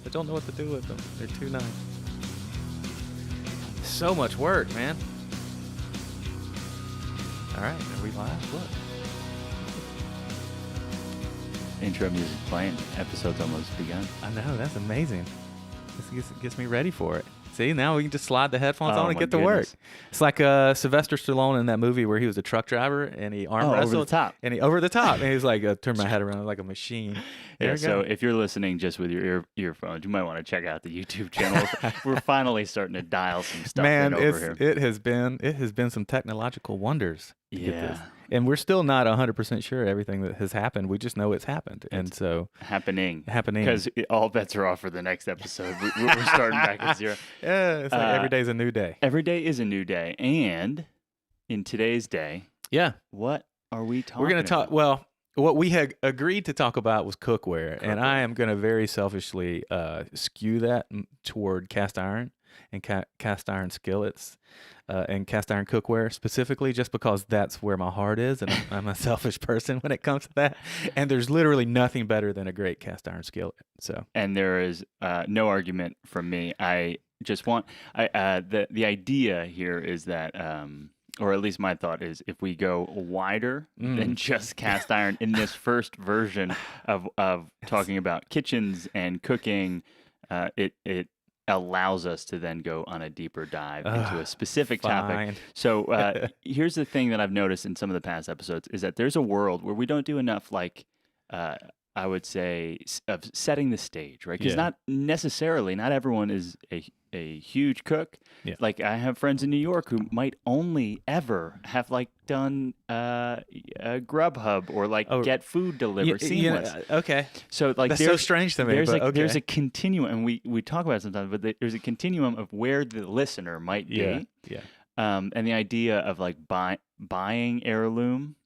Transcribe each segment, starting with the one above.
I don't know what to do with them. They're too nice. So much work, man. All right, are we live? Look. Intro music playing. Episode's almost begun. I know, that's amazing. This gets me ready for it. See, now we can just slide the headphones on and get to work. It's like Sylvester Stallone in that movie where he was a truck driver and he arm wrestled. Over the top. And he over the top. And he's like, turn my head around like a machine. Yeah, so if you're listening just with your earphones, you might want to check out the YouTube channel. We're finally starting to dial some stuff in over here. it has been some technological wonders to get this. Yeah. And we're still not 100% sure everything that has happened. We just know it's happened. And so happening. Because all bets are off for the next episode. We're starting back at zero. Yeah, it's like every day's a new day. Every day is a new day. And in today's day, what are we talking about? We're going to talk, well, what we had agreed to talk about was cookware. And I am going to very selfishly skew that toward cast iron and cast iron skillets and cast iron cookware specifically, just because that's where my heart is, and I'm a selfish person when it comes to that. And there's literally nothing better than a great cast iron skillet. So, and there is no argument from me. I just want the idea here is that. Or at least my thought is, if we go wider than just cast iron in this first version of talking about kitchens and cooking, it allows us to then go on a deeper dive into a specific topic. So here's the thing that I've noticed in some of the past episodes is that there's a world where we don't do enough, like I would say, of setting the stage, right? Because not everyone is a huge cook. Yeah. Like I have friends in New York who might only ever have like done a Grubhub or get food delivered seamless. Okay. So like that's so strange to me. There's a continuum, and we talk about it sometimes, but there's a continuum of where the listener might be. Yeah. And the idea of like buying heirloom.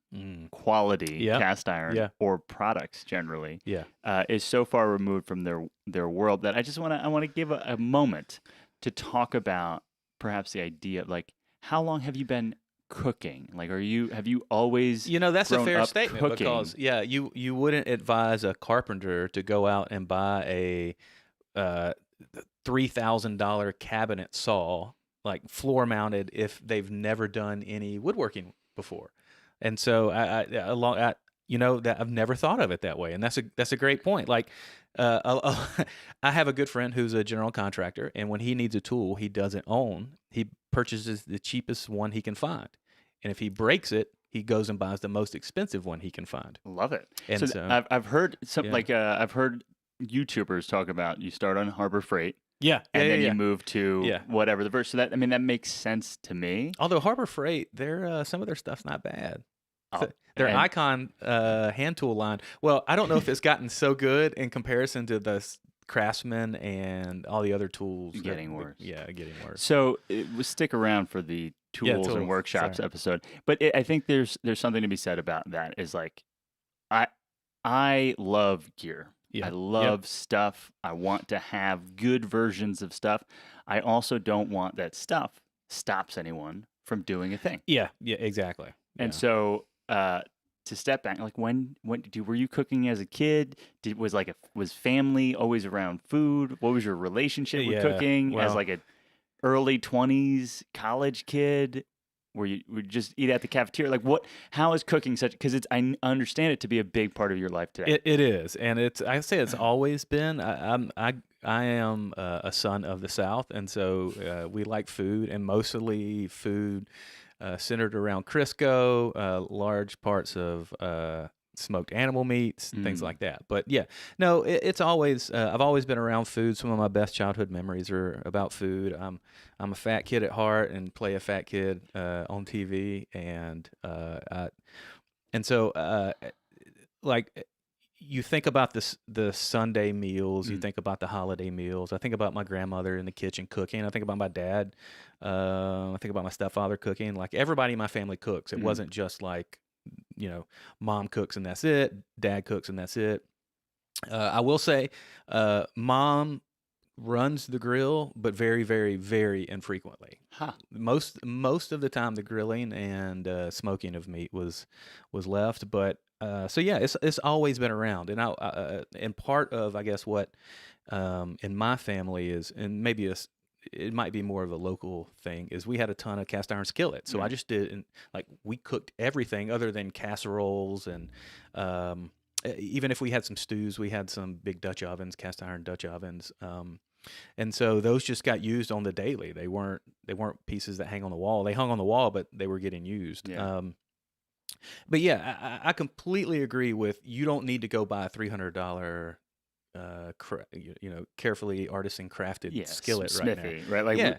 Quality cast iron or products generally is so far removed from their world that I want to give a moment to talk about perhaps the idea of like, how long have you been cooking? Like, have you always that's a fair statement cooking? Because you wouldn't advise a carpenter to go out and buy a $3,000 cabinet saw, like floor mounted, if they've never done any woodworking before. And so that I've never thought of it that way, and that's a great point. Like, I have a good friend who's a general contractor, and when he needs a tool he doesn't own, he purchases the cheapest one he can find, and if he breaks it, he goes and buys the most expensive one he can find. Love it. And so I've heard I've heard YouTubers talk about you start on Harbor Freight. And then you move to whatever the verse. So that makes sense to me. Although Harbor Freight, some of their stuff's not bad. Their Icon hand tool line. Well, I don't know if it's gotten so good in comparison to the Craftsman and all the other tools. Getting worse. Getting worse. So stick around for the tools and workshops episode. But I think there's something to be said about that. Is like, I love gear. I love stuff. I want to have good versions of stuff. I also don't want that stuff stops anyone from doing a thing. Yeah, exactly. And so to step back, like when were you cooking as a kid? Was family always around food? What was your relationship with cooking as like a early 20s college kid? Where you would just eat at the cafeteria, like what? How is cooking such? Because I understand it to be a big part of your life today. It is, and I say it's always been. I am a son of the South, and so we like food, and mostly food centered around Crisco, large parts of smoked animal meats, things like that. But it's always I've always been around food. Some of my best childhood memories are about food. I'm a fat kid at heart and play a fat kid on TV, and so like you think about the Sunday meals, you think about the holiday meals. I think about my grandmother in the kitchen cooking. I think about my dad. I think about my stepfather cooking. Like everybody in my family cooks. It wasn't just like, mom cooks and that's it. Dad cooks and that's it. I will say, mom runs the grill, but very, very, very infrequently. Most of the time, the grilling and smoking of meat was left. But it's always been around, and part of, I guess, what in my family is, and maybe it might be more of a local thing, is we had a ton of cast iron skillets. So I Mm. just did, and like we cooked everything other than casseroles and even if we had some stews, we had some big Dutch ovens, cast iron Dutch ovens. And so those just got used on the daily. They weren't pieces that hang on the wall. They hung on the wall, but they were getting used. Yeah. But yeah, I completely agree with, you don't need to go buy a $300 carefully artisan crafted Yeah, skillet right now. Smithy, right? Like Yeah.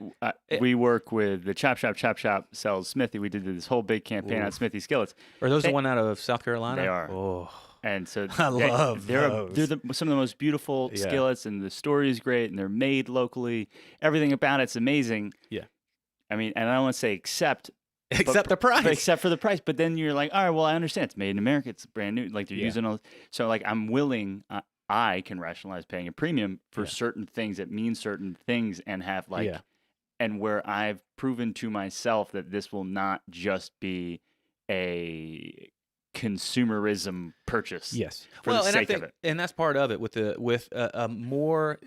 we work with the Chop Shop. Chop Shop sells Smithy. We did this whole big campaign on Oof. Smithy skillets. Are those the They, one out of South Carolina? they are. Oh, And so I love they're those. some of the most beautiful Yeah. skillets, and the story is great, and they're made locally. Everything about it's amazing. Yeah. I mean, and I don't want to say except Except the price. except for the price. But then you're like, all right, well, I understand it's made in America. It's brand new. Like they're Yeah. using all. So like I'm willing. I can rationalize paying a premium for Yeah. certain things that mean certain things, and have like, Yeah. and where I've proven to myself that this will not just be a consumerism purchase. Yes. For the and I sake think, of it. and that's part of it with a more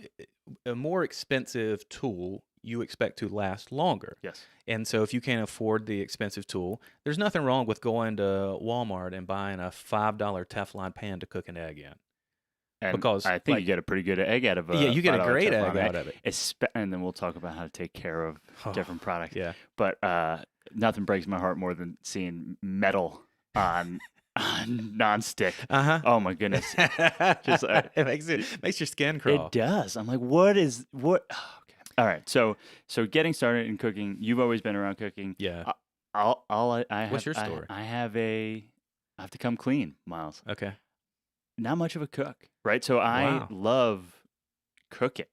expensive tool, you expect to last longer. Yes. And so if you can't afford the expensive tool, there's nothing wrong with going to Walmart and buying a $5 Teflon pan to cook an egg in. And Because, I think like, you get a pretty good egg out of a yeah, you get a $5 great Teflon egg out of it. And then we'll talk about how to take care of different products. Yeah. But nothing breaks my heart more than seeing metal on nonstick. Oh my goodness. Just it makes your skin crawl. It does. I'm like, what? Oh, okay. All right. So getting started in cooking, you've always been around cooking. Yeah. What's your story? I have to come clean, Miles. Okay. Not much of a cook, right? So I Wow. love cooking.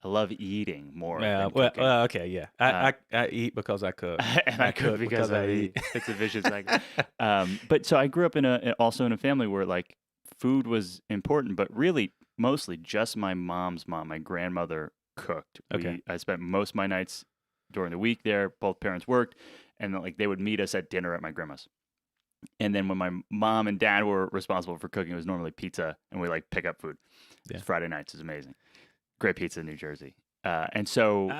I love eating more Yeah. than cooking. Okay. Yeah. I eat because I cook. And I cook because I eat. It's a vicious cycle. But so I grew up also in a family where like food was important, but really mostly just my mom's mom, my grandmother cooked. Okay. I spent most of my nights during the week there. Both parents worked, and like they would meet us at dinner at my grandma's. And then when my mom and dad were responsible for cooking, it was normally pizza, and we like pick up food. Yeah. Friday nights is amazing. Great pizza in New Jersey. And so,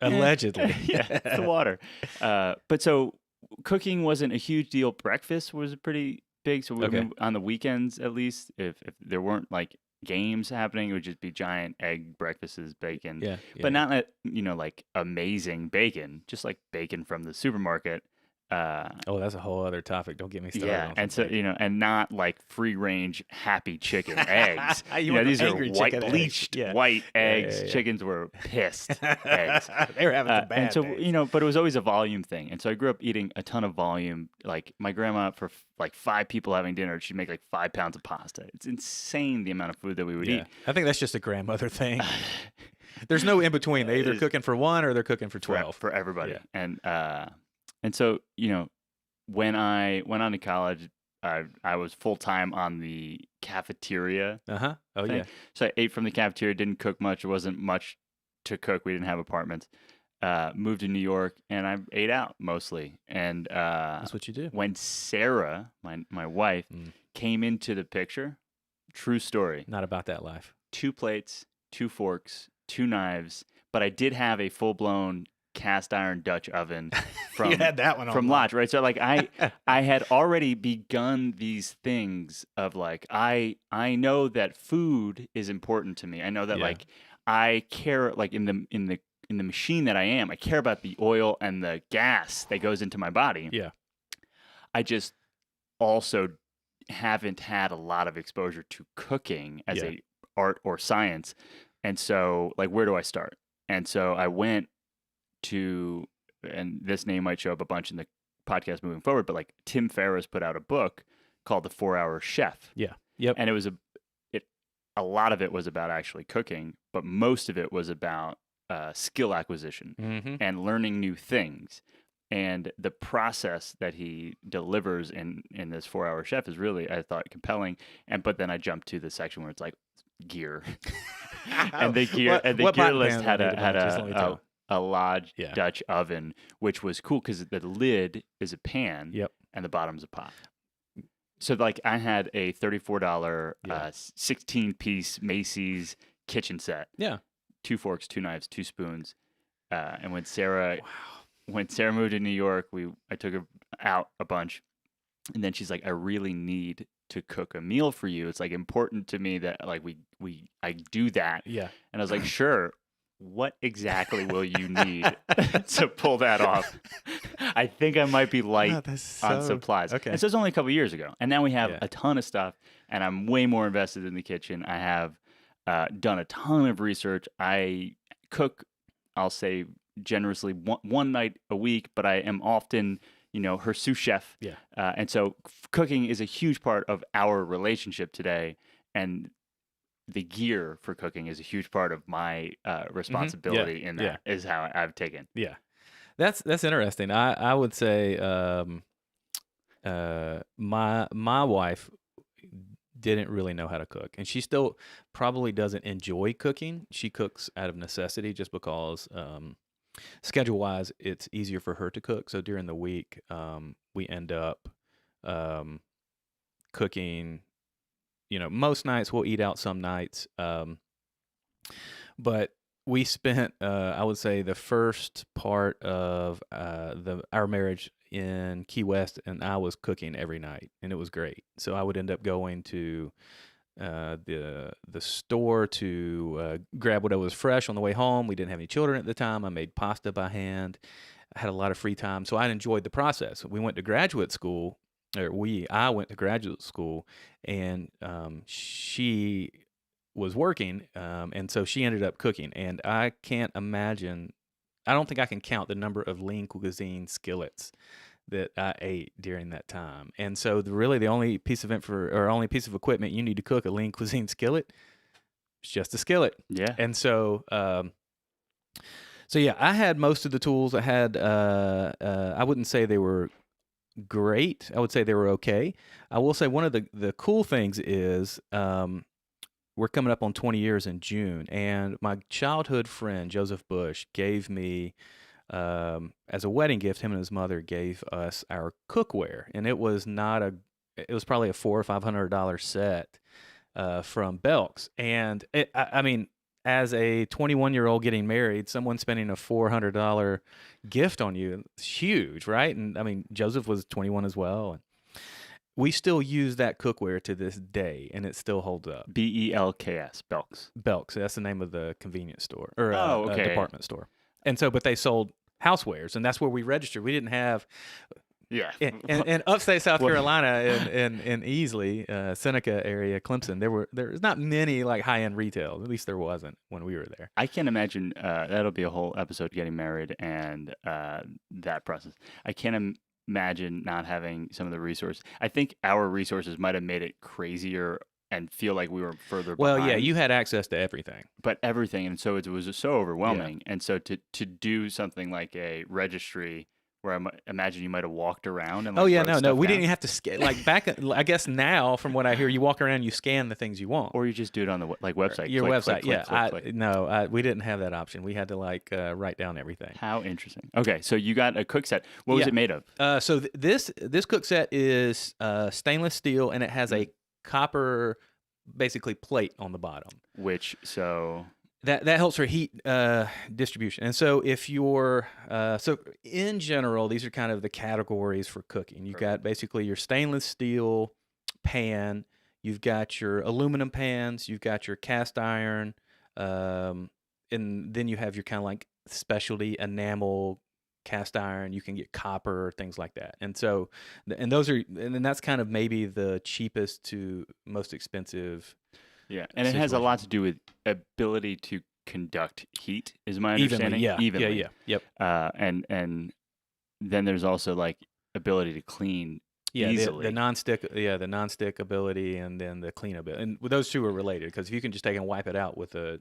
allegedly, yeah, it's the water. But so cooking wasn't a huge deal. Breakfast was pretty big. So on the weekends, at least, if there weren't like games happening, it would just be giant egg breakfasts, bacon. Yeah. But not like amazing bacon, just like bacon from the supermarket. That's a whole other topic. Don't get me started. Yeah, and so and not like free range happy chicken eggs. These are white bleached white eggs. Yeah. Chickens were pissed eggs. They were having some bad and so days. But it was always a volume thing. And so I grew up eating a ton of volume. Like my grandma, for like 5 people having dinner, she'd make like 5 pounds of pasta. It's insane the amount of food that we would eat. I think that's just a grandmother thing. There's no in between. They're either cooking for 1 or they're cooking for 12 for everybody. Yeah. And so, when I went on to college, I was full-time on the cafeteria. Oh, thing. yeah. So I ate from the cafeteria, didn't cook much. It wasn't much to cook. We didn't have apartments. Moved to New York, and I ate out mostly. And that's what you do. When Sarah, my wife, came into the picture, true story. Not about that life. 2 plates, 2 forks, 2 knives. But I did have a full-blown cast iron Dutch oven from you had that one from Lodge, right? So like I had already begun these things of like I know that food is important to me. I know that like I care like in the machine that I care about the oil and the gas that goes into my body. Yeah. I just also haven't had a lot of exposure to cooking as a art or science. And so like where do I start? And so I went to, and this name might show up a bunch in the podcast moving forward, but like Tim Ferriss put out a book called The 4-Hour Chef. Yeah. Yep. And it was a lot of it was about actually cooking, but most of it was about skill acquisition and learning new things. And the process that he delivers in this 4-Hour Chef is really, I thought, compelling. But then I jumped to the section where it's like gear, and the gear list had a Lodge Dutch oven, which was cool because the lid is a pan and the bottom's a pot. So like I had a $34 Yeah. 16-piece Macy's kitchen set, Yeah. 2 forks, 2 knives, 2 spoons. And Wow. when Sarah moved to New York, I took her out a bunch, and then she's like, I really need to cook a meal for you. It's like important to me that like I do that. Yeah. And I was like, sure. What exactly will you need to pull that off? I think I might be light Oh, that's on so supplies. And okay. so it's only a couple years ago. And now we have Yeah. a ton of stuff, and I'm way more invested in the kitchen. I have done a ton of research. I cook, I'll say generously, one night a week, but I am often, her sous chef. Yeah. And so cooking is a huge part of our relationship today. And the gear for cooking is a huge part of my Yeah. responsibility in Yeah. that, is how I've taken. Yeah. That's interesting. I would say my wife didn't really know how to cook, and she still probably doesn't enjoy cooking. She cooks out of necessity just because schedule wise it's easier for her to cook. So during the week we end up um, cooking. Most nights we'll eat out, some nights. But we spent, I would say, the first part of our marriage in Key West, and I was cooking every night, and it was great. So I would end up going to the store to grab whatever was fresh on the way home. We didn't have any children at the time. I made pasta by hand. I had a lot of free time, so I enjoyed the process. We went to graduate school, I went to graduate school, and she was working, and so she ended up cooking. And I can't imagine. I don't think I can count the number of lean cuisine skillets that I ate during that time. And so, really, the only piece of only piece of equipment you need to cook a lean cuisine skillet is just a skillet. Yeah. And so yeah, I had most of the tools. I had. I wouldn't say they were great. I would say they were okay. I will say one of the cool things is we're coming up on 20 years in June, and my childhood friend Joseph Bush gave me, as a wedding gift, him and his mother gave us our cookware, and it was not a, it was probably a $400 or $500 set from Belk's, and I mean, as a 21-year-old getting married, someone spending a $400 gift on you, it's huge, right? And I mean, Joseph was 21 as well, and we still use that cookware to this day, and it still holds up. Belks, Belks. Belk's, that's the name of the convenience store or Oh, okay. department store. And so, but they sold housewares, and that's where we registered. We didn't have Yeah. in upstate South Well- Carolina, in Easley, Seneca area, Clemson. There's not many like high end retail. At least there wasn't when we were there. I can't imagine, that'll be a whole episode, getting married and that process. I can't imagine not having some of the resources. I think our resources might have made it crazier and feel like we were further Well, behind. yeah, you had access to everything. But everything, and so it was just so overwhelming. And so to do something like a registry where imagine you might have walked around and Oh like yeah, wrote no, stuff we down, didn't have to scan. Like back, I guess now, from what I hear, you walk around, you scan the things you want. or you just do it on the website. Your Click, website, click, yeah. click, click, click. No, we didn't have that option. We had to like write down everything. How interesting. Okay, so you got a cook set. What was Yeah. it made of? So this cook set is stainless steel, and it has a copper, basically, plate on the bottom. Which so That helps for heat distribution. And so if you're so in general, these are kind of the categories for cooking. You've got basically your stainless steel pan, you've got your aluminum pans, you've got your cast iron, and then you have your kind of like specialty enamel cast iron. You can get copper, things like that. And so, and then that's kind of maybe the cheapest to most expensive. yeah, and it has a situation. lot to do with ability to conduct heat, is my understanding. Evenly, yeah, yep. And then there's also like ability to clean easily. The nonstick ability, and then the clean ability, and those two are related, because if you can just take and wipe it out with a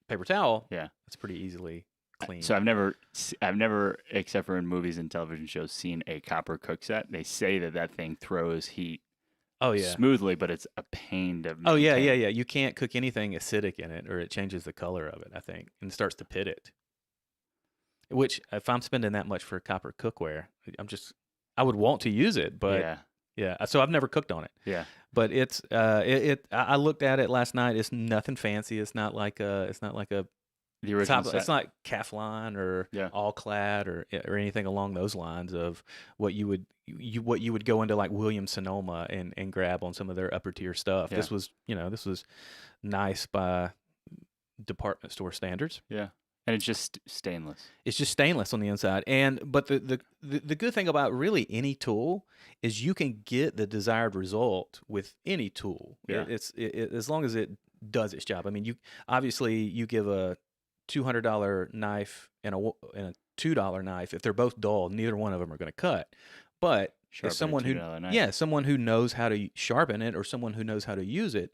paper towel, Yeah. it's pretty easily clean. So I've never, except for in movies and television shows, seen a copper cook set. They say that thing throws heat Oh yeah. smoothly, but it's a pain to Oh yeah, maintain. yeah. You can't cook anything acidic in it, or it changes the color of it, I think, and starts to pit it. Which, if I'm spending that much for copper cookware, I would want to use it, but Yeah. Yeah. So I've never cooked on it, Yeah. but I looked at it last night. It's nothing fancy. It's not like a The original top. It's set. not Calphalon or Yeah. All Clad or anything along those lines of what you would go into like Williams Sonoma and grab on some of their upper tier stuff. Yeah. This was nice by department store standards. Yeah. And it's just stainless. It's just stainless on the inside. But the good thing about really any tool is you can get the desired result with any tool. Yeah. As long as it does its job. I mean, you give a $200 knife and a $2 knife. If they're both dull, neither one of them are going to cut. But if Sharpen a $2 knife. someone who knows how to sharpen it or someone who knows how to use it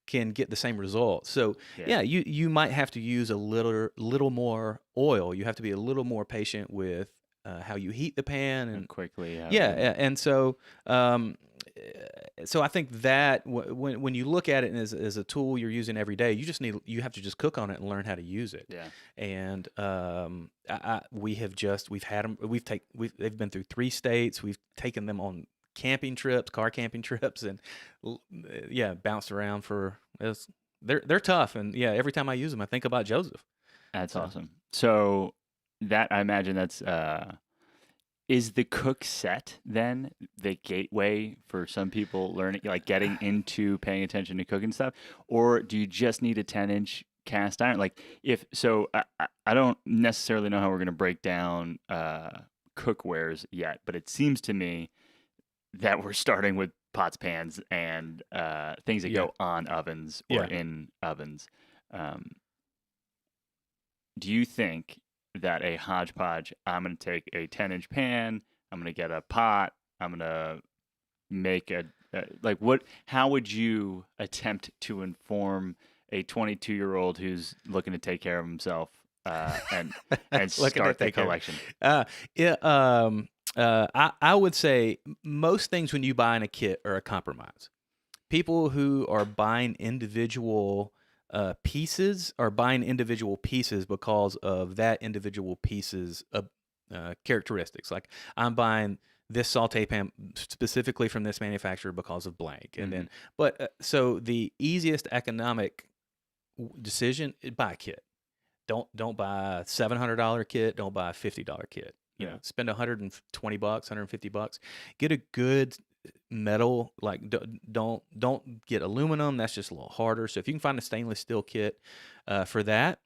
can get the same result. So Yeah. you might have to use a little more oil. You have to be a little more patient with how you heat the pan And and quickly. and so I think that when you look at it as a tool you're using every day, you have to just cook on it and learn how to use it. Yeah. And we've had them. They've been through 3 states. We've taken them on car camping trips, and bounced around they're tough. And yeah, every time I use them, I think about Joseph. That's So awesome. So that I imagine that's is the cook set then the gateway for some people learning, like getting into paying attention to cooking stuff, or do you just need a 10-inch cast iron? Like if so, I don't necessarily know how we're going to break down cookwares yet, but it seems to me that we're starting with pots, pans, and things that yeah, go on ovens or yeah. in ovens. Um, do you think that a hodgepodge, I'm going to take a 10-inch pan, I'm going to get a pot, I'm going to make how would you attempt to inform a 22-year-old who's looking to take care of himself and Looking start at the that camera. collection? Yeah, I would say most things when you buy in a kit are a compromise. People who are buying individual pieces are buying individual pieces because of that individual piece's characteristics. Like I'm buying this saute pan specifically from this manufacturer because of blank, and then so the easiest economic decision is buy a kit. Don't buy a $700 kit. Don't buy a $50 kit. Yeah. Spend $120, $150. Get a good metal. Like don't get aluminum. That's just a little harder. So if you can find a stainless steel kit for that,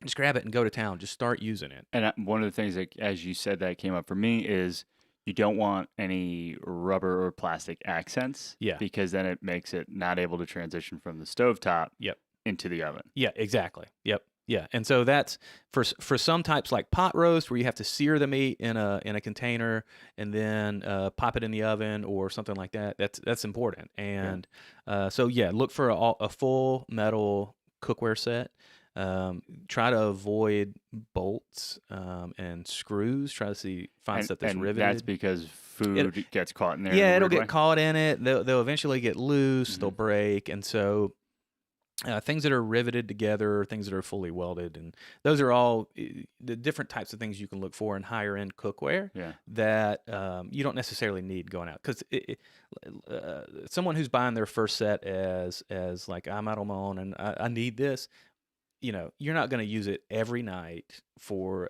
just grab it and go to town. Just start using it. And one of the things that, as you said, that came up for me is you don't want any rubber or plastic accents. Yeah. Because then it makes it not able to transition from the stovetop Yep. into the oven. Yeah, exactly. Yep. Yeah. And so that's for some types like pot roast where you have to sear the meat in a container and then pop it in the oven or something like that. That's important. And look for a full metal cookware set. Try to avoid bolts and screws. Try to find stuff that's riveted. That's because food gets caught in there. Yeah, in a it'll weird get way. caught in it. They'll eventually get loose. They'll break, and so things that are riveted together, things that are fully welded, and those are all the different types of things you can look for in higher end cookware. Yeah. That you don't necessarily need going out because someone who's buying their first set as like I'm out on my own and I need this. You're not going to use it every night for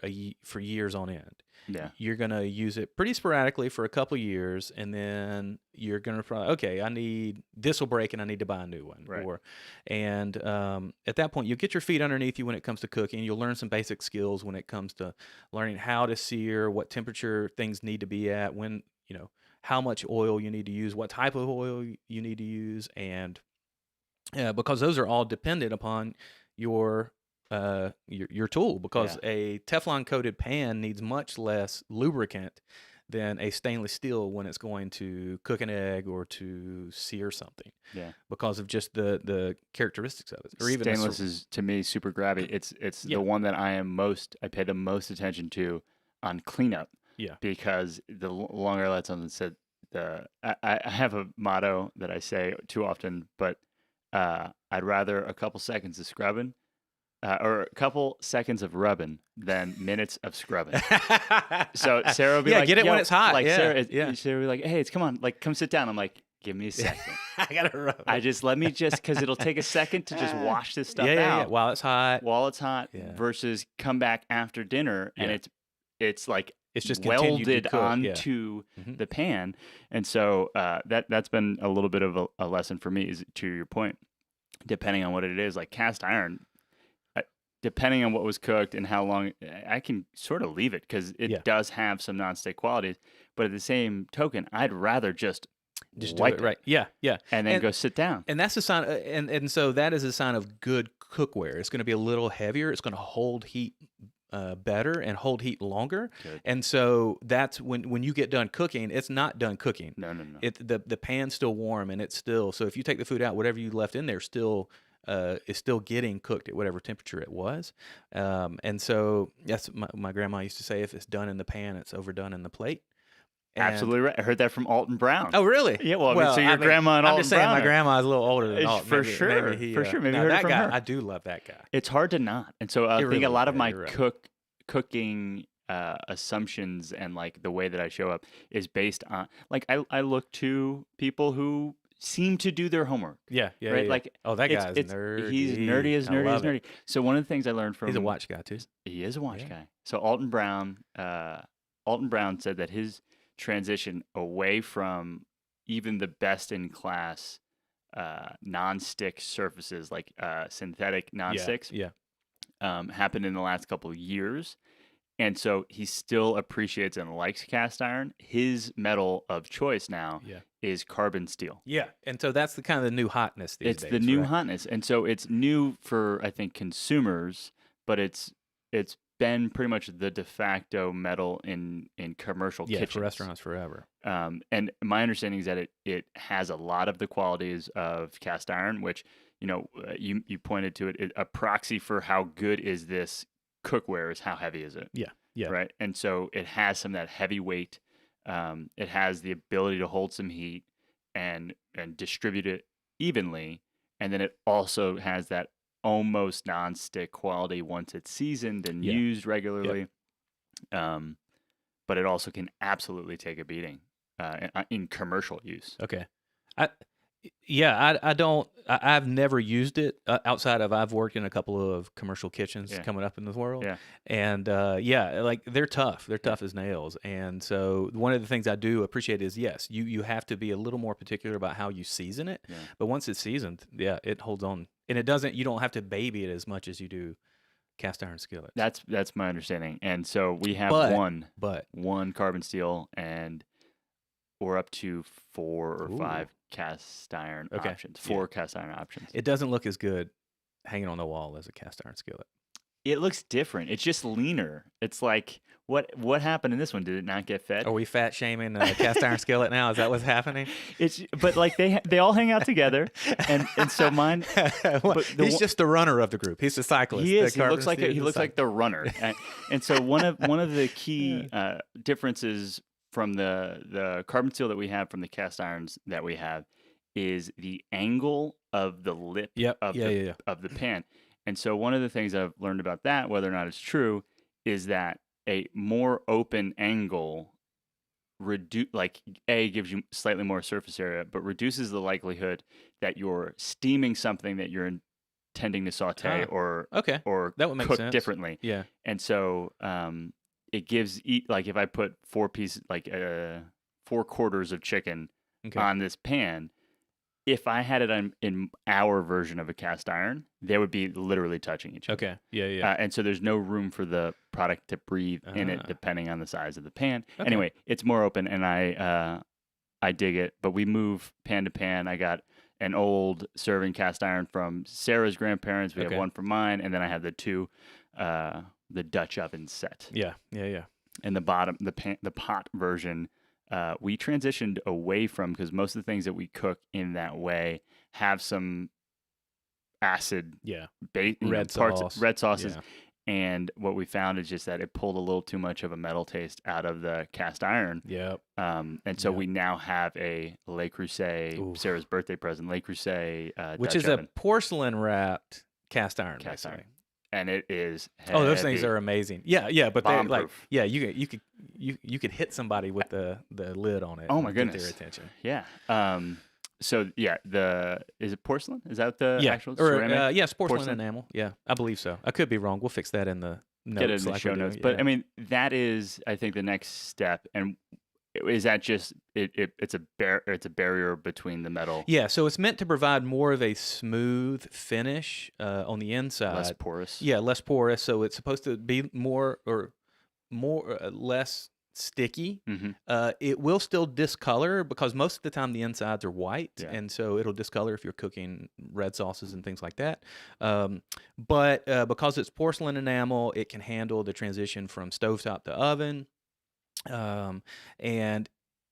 years on end. Yeah. You're going to use it pretty sporadically for a couple years, and then you're going to probably, this will break and I need to buy a new one. Right. At that point, you'll get your feet underneath you when it comes to cooking. You'll learn some basic skills when it comes to learning how to sear, what temperature things need to be at, when, how much oil you need to use, what type of oil you need to use, and because those are all dependent upon your tool, because a Teflon coated pan needs much less lubricant than a stainless steel when it's going to cook an egg or to sear something. Yeah. Because of just the characteristics of it. Or even stainless is to me super grabby. It's the one that I pay the most attention to on cleanup. Yeah. Because the longer I let something sit, I have a motto that I say too often, but I'd rather a couple seconds of scrubbing or a couple seconds of rubbing than minutes of scrubbing. So Sarah will be Yeah, like, get it when "Yo," it's hot. like Yeah, Sarah, yeah. Sarah will be like, "Hey, come on, like come sit down." I'm like, "Give me a second. I gotta rub I it. just let me just because it'll take a second to just wash this Yeah, stuff yeah, yeah. out While it's hot. while it's hot Yeah, versus come back after dinner and yeah. it's like It's just continued to welded cook. Yeah. onto Hmm. the pan. And so that's been a little bit of a lesson for me. Is to your point, depending on what it is, like cast iron. uh, Depending on what was cooked and how long, I can sort of leave it because Yeah. it does have some nonstick qualities. But at the same token, I'd rather just Just do it wipe it right. Yeah, yeah. and then And go sit down. and that's a sign, and so that is a sign of good cookware. It's going to be a little heavier. It's going to hold heat better and hold heat longer. Good. And so that's when you get done cooking, it's not done cooking. No, no, no. The pan's still warm and it's still, so if you take the food out, whatever you left in there still is still getting cooked at whatever temperature it was. And so that's my grandma used to say, if it's done in the pan, it's overdone in the plate. And Absolutely right. I heard that from Alton Brown. oh, really? Yeah, well, I mean, so your grandma and I'm Alton just saying Brown my are- grandma's a little older than Alton. For Maybe, sure, maybe he, for sure. Maybe no, you heard it that from guy, her. I do love that guy. It's hard to not. And so I It think a really lot is. of my You're right. cooking assumptions and like the way that I show up is based on like I look to people who seem to do their homework, Yeah, yeah, right? yeah. Like Oh, that it's guy's it's nerdy. he's nerdy as I nerdy as love it. nerdy. So one of the things I learned from He's a watch guy too. he is a watch Yeah. guy. So Alton Brown said that his transition away from even the best in class non-stick surfaces like synthetic Yeah, non-sticks yeah, happened in the last couple of years. And so he still appreciates and likes cast iron. His metal of choice now yeah, is carbon steel. yeah. And so that's the kind of the new hotness these It's days. the new right? hotness. And so it's new for I think consumers, but it's been pretty much the de facto metal in commercial Yeah, kitchens. for restaurants forever. And my understanding is that it has a lot of the qualities of cast iron, which you pointed to it. A proxy for how good is this cookware is how heavy is it, Yeah, yeah, right? And so it has some of that heavy weight. It has the ability to hold some heat and distribute it evenly, and then it also has that almost non-stick quality once it's seasoned and Yeah. used regularly. But it also can absolutely take a beating in commercial use. Okay. I I don't. I've never used it outside of I've worked in a couple of commercial kitchens Yeah. coming up in the world, Yeah. and yeah, like they're tough. They're tough as nails. And so one of the things I do appreciate is yes, you have to be a little more particular about how you season it. Yeah. But once it's seasoned, yeah, it holds on, and it doesn't. You don't have to baby it as much as you do cast iron skillets. That's my understanding. And so we have But- one But carbon steel, and we're up to 4 or Ooh. 5 cast iron Okay. options. Yeah. 4 cast iron options. it doesn't look as good hanging on the wall as a cast iron skillet. It looks different. It's just leaner. It's like what happened in this one? Did it not get fed? Are we fat shaming a cast iron skillet now? Is that what's happening? But like they all hang out together, and so mine. Well, but the he's one- just the runner of the group. He's the cyclist. He is. The He carbon looks like steel he is looks like the runner. And so one of the key differences from the carbon steel that we have from the cast irons that we have is the angle of the lip Yep. of Yeah, the yeah, yeah. of the pan. And so one of the things I've learned about that, whether or not it's true, is that a more open angle gives you slightly more surface area, but reduces the likelihood that you're steaming something that you're intending to saute Okay. or That would make cook sense. differently. Yeah. And so it gives like if I put 4 quarters of chicken Okay. on this pan, if I had it in our version of a cast iron, they would be literally touching each other. Okay. Yeah. Yeah. And so there's no room for the product to breathe in it, Ah. depending on the size of the pan. Okay. Anyway, it's more open, and I dig it. But we move pan to pan. I got an old serving cast iron from Sarah's grandparents. We Okay. have one from mine, and then I have the two, the Dutch oven set. Yeah. Yeah. Yeah. And the bottom, the pot version, we transitioned away from because most of the things that we cook in that way have some acid Yeah. red sauce. red sauces. Yeah. And what we found is just that it pulled a little too much of a metal taste out of the cast iron. Yep. And so Yeah. we now have a Le Creuset, Ooh. Sarah's birthday present, Le Creuset Which Dutch is oven. a porcelain wrapped cast iron. Cast basically. iron. and it is Oh, those things heavy, are amazing. Yeah, yeah, but they bomb like proof. yeah, you could hit somebody with the lid on it Oh my and get their goodness. attention. Yeah. So yeah, the is it porcelain? Is that the Yeah, actual or ceramic yeah, it's porcelain porcelain? enamel. Yeah, I believe so. I could be wrong. We'll fix that in the Get it in notes the like we show do. notes. But Yeah. I mean, that is, I think, the next step. And is that just it's a barrier between the metal, Yeah, so it's meant to provide more of a smooth finish on the less inside. porous? Yeah, less porous. So it's supposed to be more less sticky. Mm-hmm. It will still discolor because most of the time the insides are white, Yeah. and so it'll discolor if you're cooking red sauces and things like that. But because it's porcelain enamel, it can handle the transition from stovetop to oven, and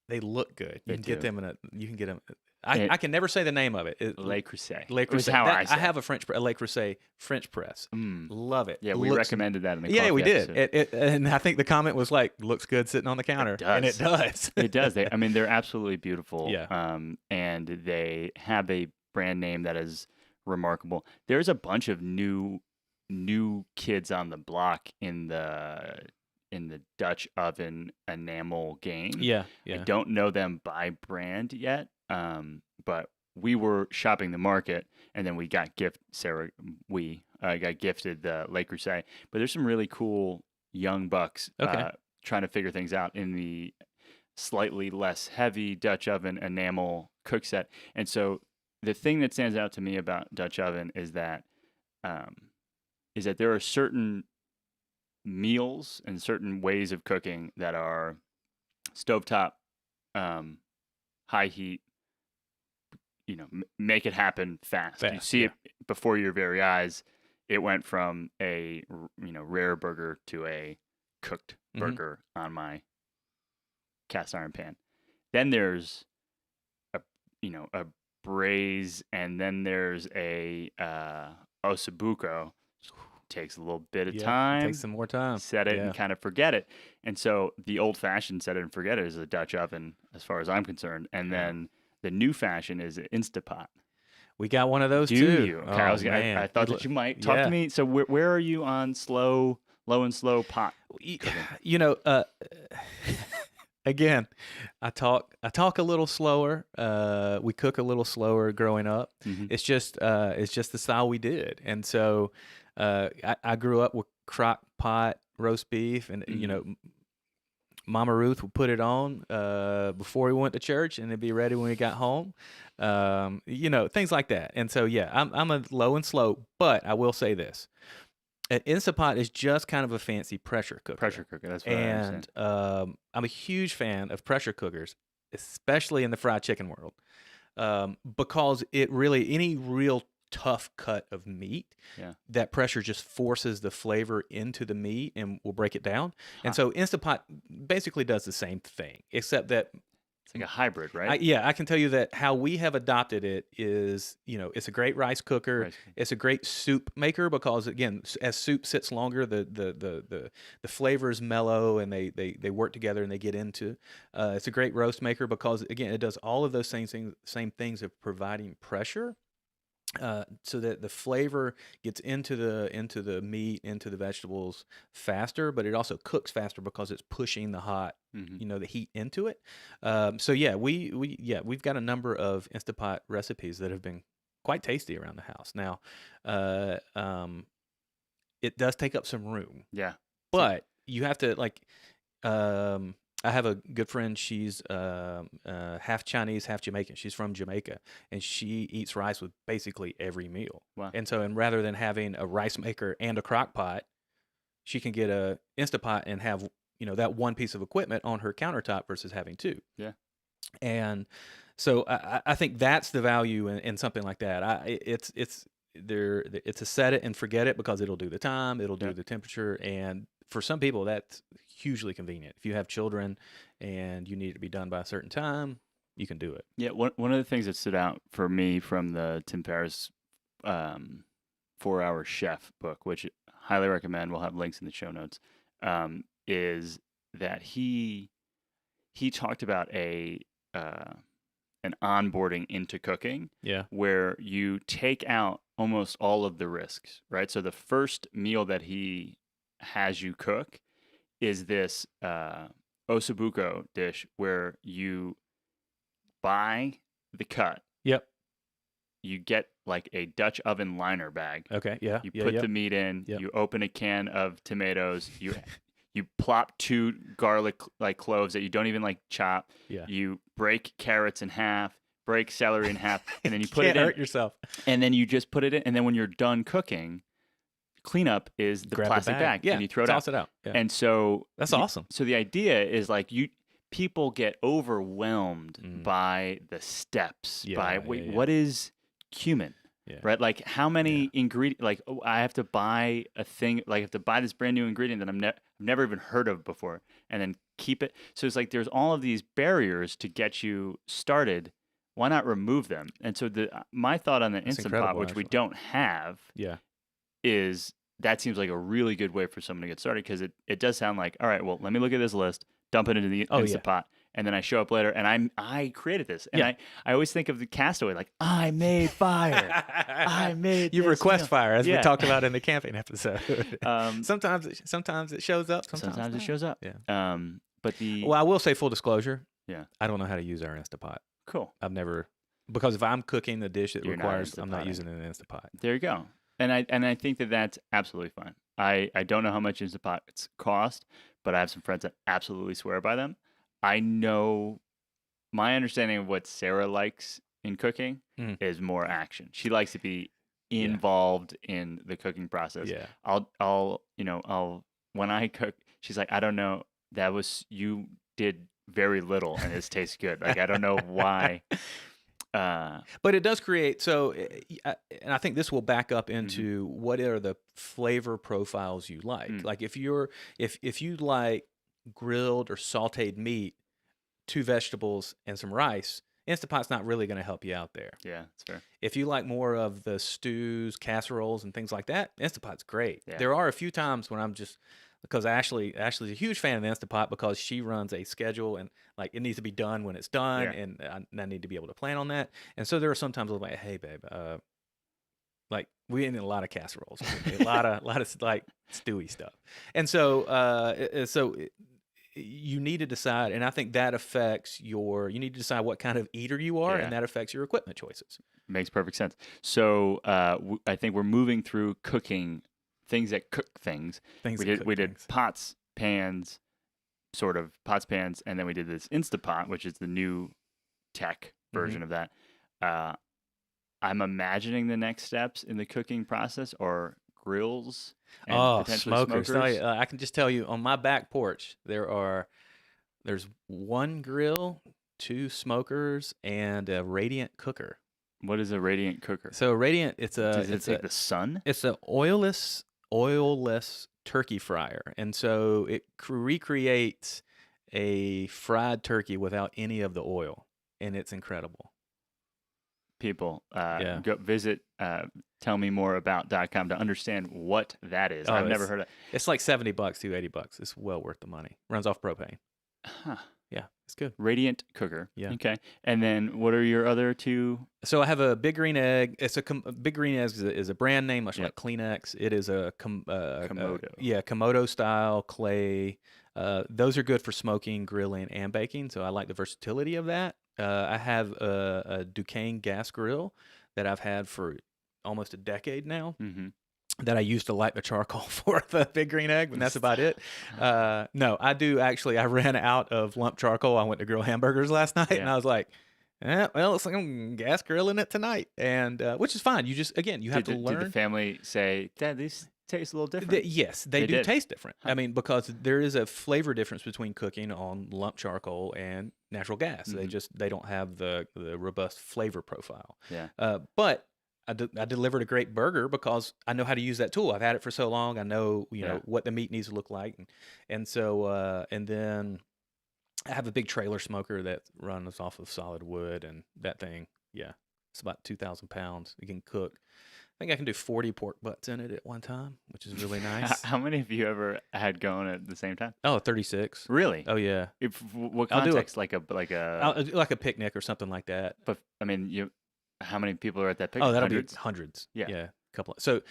they look good. You They can get do. them you can get them. It, I can never say the name of it. Le Creuset Le was Creuset. how That I I say have a Le Creuset French press. it. Love it. Yeah, we Looks recommended that in the yeah, we coffee did. episode. And I think the comment was like, "Looks good sitting on the It counter," and it does. does. It does. I mean, they're absolutely beautiful. Yeah. And they have a brand name that is remarkable. There's a bunch of new kids on the block in the Dutch oven enamel game. Yeah, I yeah. don't know them by brand yet, but we were shopping the market, and then we got got gifted the Le Creuset. But there's some really cool young bucks Okay. trying to figure things out in the slightly less heavy Dutch oven enamel cook set. And so the thing that stands out to me about Dutch oven um, is that there are certain meals and certain ways of cooking that are stovetop, high heat, make it happen fast. You Fast, see yeah. it before your very eyes. It went from a rare burger to a cooked Mhm. burger on my cast iron pan. Then there's a braise, and then there's a ossobuco. Takes a little bit of Yeah, it time. takes some more time. Set it Yeah. and kind of forget it. And so the old fashioned set it and forget it is a Dutch oven, as far as I'm concerned. And Yeah. then the new fashion is an Instapot. We got one of those Do too. you? Okay, Oh, I man. thought that you might talk to Yeah. me. So where are you on low and slow pot Y- cooking? You know, again, I talk a little slower. We cook a little slower growing up. Mhm. It's just the style we did. And so I grew up with crock pot roast beef, and Mama Ruth would put it on before we went to church, and it'd be ready when we got home. Things like that. And so yeah, I'm a low and slow, but I will say this: an Instapot is just kind of a fancy pressure cooker. Pressure cooker. That's what I And understand. I'm a huge fan of pressure cookers, especially in the fried chicken world, because any real tough cut of meat, Yeah. that pressure just forces the flavor into the meat and will break it down. Huh. And so Instapot basically does the same thing, except that It's like a hybrid, right? I can tell you that how we have adopted it is, it's a great rice cooker. Rice cooker. It's a great soup maker because, again, as soup sits longer, the flavors mellow and they work together and they get into. It's a great roast maker because, again, it does all of those same things of providing pressure. So that the flavor gets into the meat, into the vegetables faster, but it also cooks faster because it's pushing the heat into it. So yeah, we've got a number of Instapot recipes that have been quite tasty around the house. Now, it does take up some room, Yeah. but you have to I have a good friend. She's half Chinese, half Jamaican. She's from Jamaica, and she eats rice with basically every meal. Wow. And so, rather than having a rice maker and a crock pot, she can get a Instapot and have that one piece of equipment on her countertop versus having two. Yeah. And so, I think that's the value in something like that. It's a set it and forget it because it'll do the time, it'll do Yeah. the temperature, and for some people that's hugely convenient. If you have children and you need it to be done by a certain time, you can do it. Yeah, one of the things that stood out for me from the Tim Ferriss 4-Hour Chef book, which I highly recommend, we'll have links in the show notes, is that he talked about an onboarding into cooking Yeah. where you take out almost all of the risks, right? So the first meal that he has you cook is this osabuco dish where you buy the cut, Yep. you get like a Dutch oven liner bag, Okay. Yeah. you Yeah. put Yep. the meat in, Yep. you open a can of tomatoes, you plop 2 garlic like cloves that you don't even like chop, Yeah. you break carrots in half, break celery in half, and then you put it Can't in, hurt yourself. and then you just put it in, and then when you're done cooking, cleanup is the Grab the plastic bag. bag, Yeah. and you throw it out. Toss it out. Yeah. And so That's awesome. so the idea is like people get overwhelmed by the steps, Yeah. by wait, what is cumin? Yeah. Right? Like how many ingredient like I have to buy a thing, like I have to buy this brand new ingredient that I've never even heard of before and then keep it. So it's like there's all of these barriers to get you started. Why not remove them? And so my thought on the That's Instant Pot, incredible, which we actually. don't have, Yeah. is that seems like a really good way for someone to get started because it does sound like, all right, well, let me look at this list, dump it into the Oh, Instant yeah. Pot, and then I show up later and I created this. And Yeah. I always think of the Castaway like, I made fire. I made You this request meal. fire, as we Yeah. talked about in the camping episode. Sometimes sometimes it shows up. Sometimes it not. shows up. Yeah. But Well, I will say full disclosure. Yeah. I don't know how to use our Instapot. Cool. I've never, because if I'm cooking the dish that You're not requires, I'm not Instapotting. using an Instapot. There you go. And I think that that's absolutely fine. I don't know how much Instant Pots cost, but I have some friends that absolutely swear by them. I know my understanding of what Sarah likes in cooking is more action. She likes to be involved in the cooking process. Yeah. I'll when I cook, she's like, I don't know, you did very little and this tastes good. Like I don't know why. But it does create, so, and I think this will back up into what are the flavor profiles you like. Like if you like grilled or sauteed meat, 2 vegetables and some rice, Instapot's not really going to help you out there. Yeah, that's fair. If you like more of the stews, casseroles, and things like that, Instapot's great. Yeah. There are a few times when I'm just, because Ashley's a huge fan of the Instapot because she runs a schedule and like it needs to be done when it's done, and I need to be able to plan on that. And so there are sometimes I'm like, hey babe, like we need a lot of casseroles, a lot of like stewy stuff, and so you need to decide, and I think that affects you need to decide what kind of eater you are, and that affects your equipment choices. Makes perfect sense. So I think we're moving through cooking things that cook things. We did pots, pans, sort of pots, pans, and then we did this Instapot, which is the new tech version of that. I'm imagining the next steps in the cooking process are grills and potentially smokers. I can just tell you on my back porch there's 1 grill, 2 smokers, and a radiant cooker. What is a radiant cooker? So radiant, does it take the sun? It's an oilless turkey fryer, and so it recreates a fried turkey without any of the oil, and it's incredible. People, go visit tellmemoreabout.com to understand what that is. I've never heard of it. It's like $70 to $80. It's well worth the money. Runs off propane. Huh. Yeah, it's good. Radiant cooker. Yeah. Okay. And then what are your other 2? So I have a Big Green Egg. It's a Big Green Egg is a brand name, much like Kleenex. It is a Komodo. Komodo style clay. Those are good for smoking, grilling, and baking. So I like the versatility of that. I have a Duquesne gas grill that I've had for almost a decade now. That I used to light the charcoal for the Big Green Egg, and that's about it. No, I do actually. I ran out of lump charcoal. I went to grill hamburgers last night, and I was like, well, looks like I'm gas grilling it tonight, and which is fine. You just, again, you have to learn. Did the family say, Dad, these taste a little different? Yes, they do taste different. I mean, because there is a flavor difference between cooking on lump charcoal and natural gas. They don't have the robust flavor profile. Yeah. But I delivered a great burger because I know how to use that tool. I've had it for so long. I know, know what the meat needs to look like. And so, and then I have a big trailer smoker that runs off of solid wood, and that thing, it's about 2,000 pounds. It can cook. I think I can do 40 pork butts in it at one time, which is really nice. How many have you ever had going at the same time? Oh, 36. Really? Oh, yeah. What context? Like a like a picnic or something like that. But I mean, how many people are at that Oh, picnic? that'll be Hundreds? hundreds. Yeah. Yeah, couple. So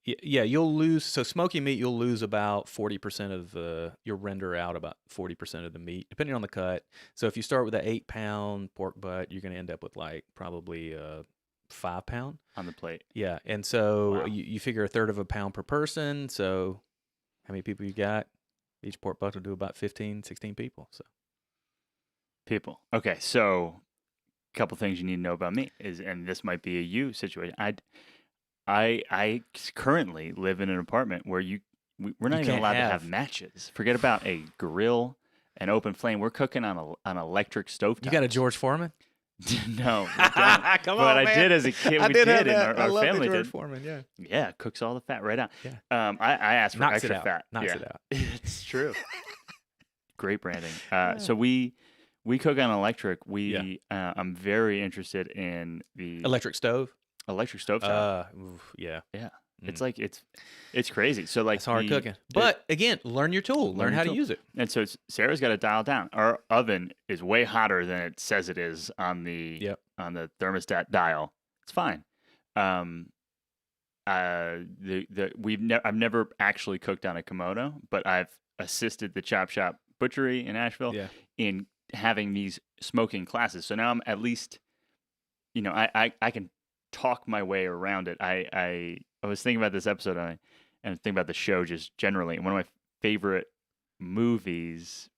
yeah, you'll lose. So smoky meat, you'll lose about 40% of the. You'll render out about 40% of the meat, depending on the cut. So if you start with an 8-pound pork butt, you're going to end up with like probably a 5-pound On the plate. Yeah, and so Wow. you figure a third of a pound per person. So how many people you got? Each pork butt will do about 15, 16 people. So People. Okay, so a couple things you need to know about me is, and this might be a you situation. I currently live in an apartment where we're not you even can't allowed to have have. matches. Forget about a grill, an open flame. We're cooking on an electric stovetop. You got a George Foreman? No, we don't. Come But on, I man. did as a kid. I We did have did, and that. I our love the family George did. Foreman. Yeah, Yeah, cooks all the fat right out. yeah. I asked for Knocks it extra out. fat. Knocks Yeah. it out. It's true. Great branding. So we cook on electric. I'm very interested in the Electric stove. electric stovetop. Yeah. Yeah, Mm. it's like it's crazy. So like It's hard cooking. But again, learn your tool. Learn your how to tool. use it. And so Sarah's got to dial down. Our oven is way hotter than it says it is on the Yep. thermostat dial. It's fine. I've never actually cooked on a kimono, but I've assisted the Chop Shop Butchery in Asheville Yeah. in having these smoking classes. So now I'm at least, I can talk my way around it. I was thinking about this episode and thinking about the show just generally. One of my favorite movies,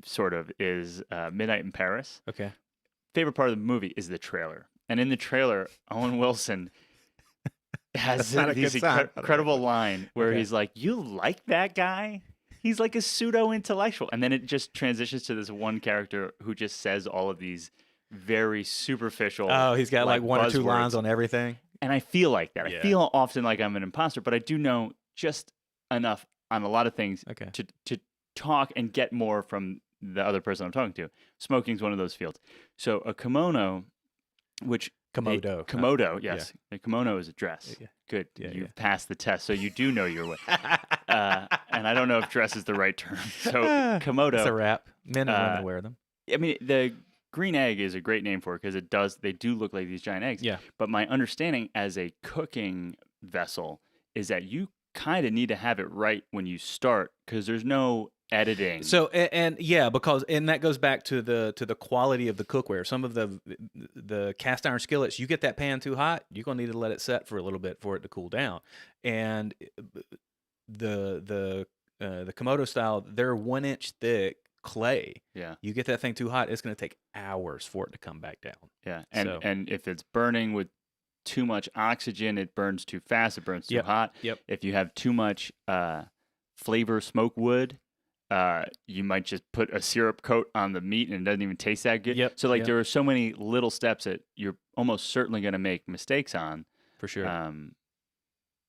sort of, is Midnight in Paris. Okay. Favorite part of the movie is the trailer, and in the trailer, Owen Wilson has this incredible line where he's like, "You like that guy? He's like a pseudo intellectual," and then it just transitions to this one character who just says all of these very superficial. Oh, he's got like one or two buzzwords. lines on everything. And I feel like that. Yeah. I feel often like I'm an imposter, but I do know just enough on a lot of things Okay. to talk and get more from the other person I'm talking to. Smoking's one of those fields. So a kimono, which Komodo. Komodo, yes. A kimono is a dress. Yeah. Good. Yeah, You've yeah. passed the test, so you do know your way. And I don't know if dress is the right term. So Komodo. It's a wrap. Men and women wear them. I mean, the green egg is a great name for it because they do look like these giant eggs. Yeah. But my understanding as a cooking vessel is that you kind of need to have it right when you start because there's no editing. So and yeah, because that goes back to the quality of the cookware. Some of the cast iron skillets, you get that pan too hot, you're gonna need to let it set for a little bit for it to cool down. And the Komodo style, they're 1-inch thick clay. Yeah. You get that thing too hot, it's gonna take hours for it to come back down. Yeah. So- And if it's burning with too much oxygen, it burns too fast. It burns too hot. Yep. If you have too much flavor smoke wood, you might just put a syrup coat on the meat and it doesn't even taste that good. Yep, So like yep. there are so many little steps that you're almost certainly going to make mistakes on. For sure.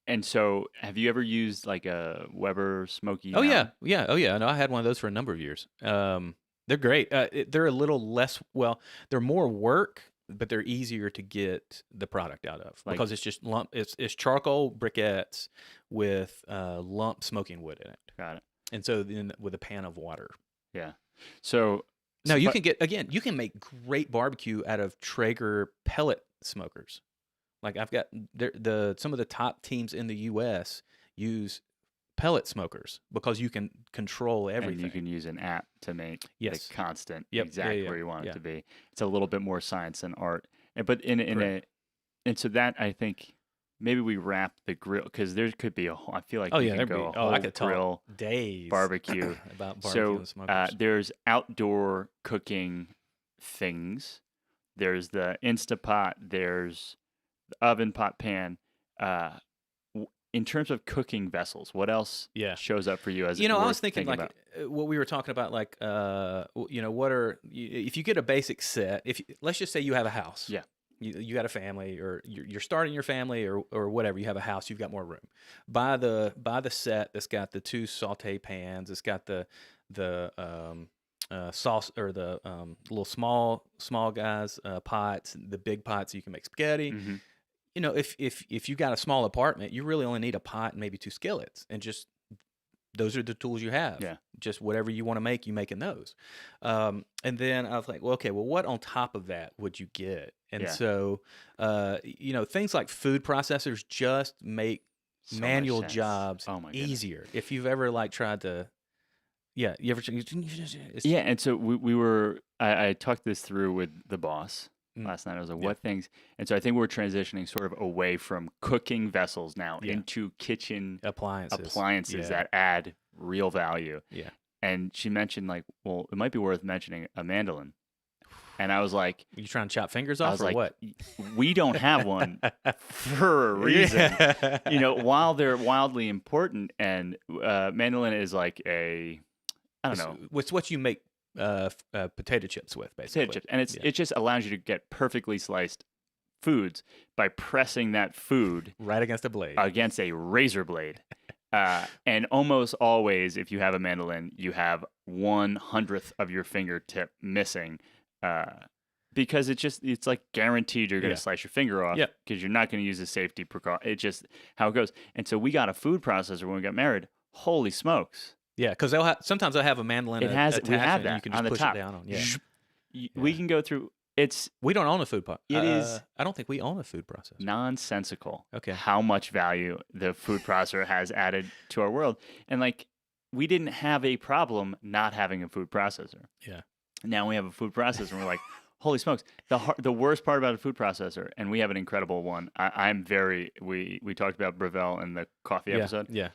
And so have you ever used like a Weber Smoky? Oh Mountain? yeah. Oh yeah. No, I had one of those for a number of years. They're great. They're a little less. Well, they're more work, but they're easier to get the product out of because it's just It's charcoal briquettes with lump smoking wood in it. Got it. And so then with a pan of water. Yeah. So Now you can make great barbecue out of Traeger pellet smokers. Like I've got some of the top teams in the U.S. use pellet smokers because you can control everything. And you can use an app to make the constant exactly where you want it to be. It's a little bit more science than art. And so that I think maybe we wrap the grill because there could be I feel like we can go a whole I could grill talk days barbecue about barbecue and smokers. There's outdoor cooking things. There's the Instapot. There's the oven pot pan. In terms of cooking vessels, what else shows up for you as I was thinking like what we were talking about, like what are if you get a basic set, let's just say you have a house. Yeah. You got a family, or you're starting your family, or whatever. You have a house, you've got more room. Buy the set that's got the 2 saute pans. It's got the sauce or the little small guys pots, the big pots you can make spaghetti. Mm-hmm. If you got a small apartment, you really only need a pot and maybe 2 skillets, and just those are the tools you have. Yeah. Just whatever you want to make, you make in those. And then I was like, well, okay, well, what on top of that would you get? And Yeah. so, things like food processors just make So much manual sense. jobs Oh my goodness. easier. If you've ever like tried to, yeah, you ever, it's, Yeah, and so we were. I talked this through with the boss Mm. last night. I was like, Yeah. "What things?" And so I think we're transitioning sort of away from cooking vessels now Yeah. into kitchen appliances. that add real value. Yeah. And she mentioned like, well, it might be worth mentioning a mandolin. And I was like, You trying to chop fingers I off was or like, what? we don't have one for a reason. Yeah. While they're wildly important, and mandolin is like a, I don't know, It's what you make potato chips with, basically. potato chips, and it just allows you to get perfectly sliced foods by pressing that food Right against the blade. against a razor blade. And almost always, if you have a mandolin, you have 1/100th of your fingertip missing, because it's like guaranteed you're going to slice your finger off Yep. because you're not going to use a safety precaution. It's just how it goes. And so we got a food processor when we got married. Holy smokes! Yeah, because sometimes they'll have a mandolin. It has. We have attachment that you can on just the push top. it down on. Yeah. We can go through. It's We don't own a food processor. It is- I don't think we own a food processor. nonsensical. Okay. How much value the food processor has added to our world, and like we didn't have a problem not having a food processor. Yeah. Now we have a food processor, and we're like, holy smokes! The worst part about a food processor, and we have an incredible one. I'm very. We talked about Breville in the coffee episode. Yeah.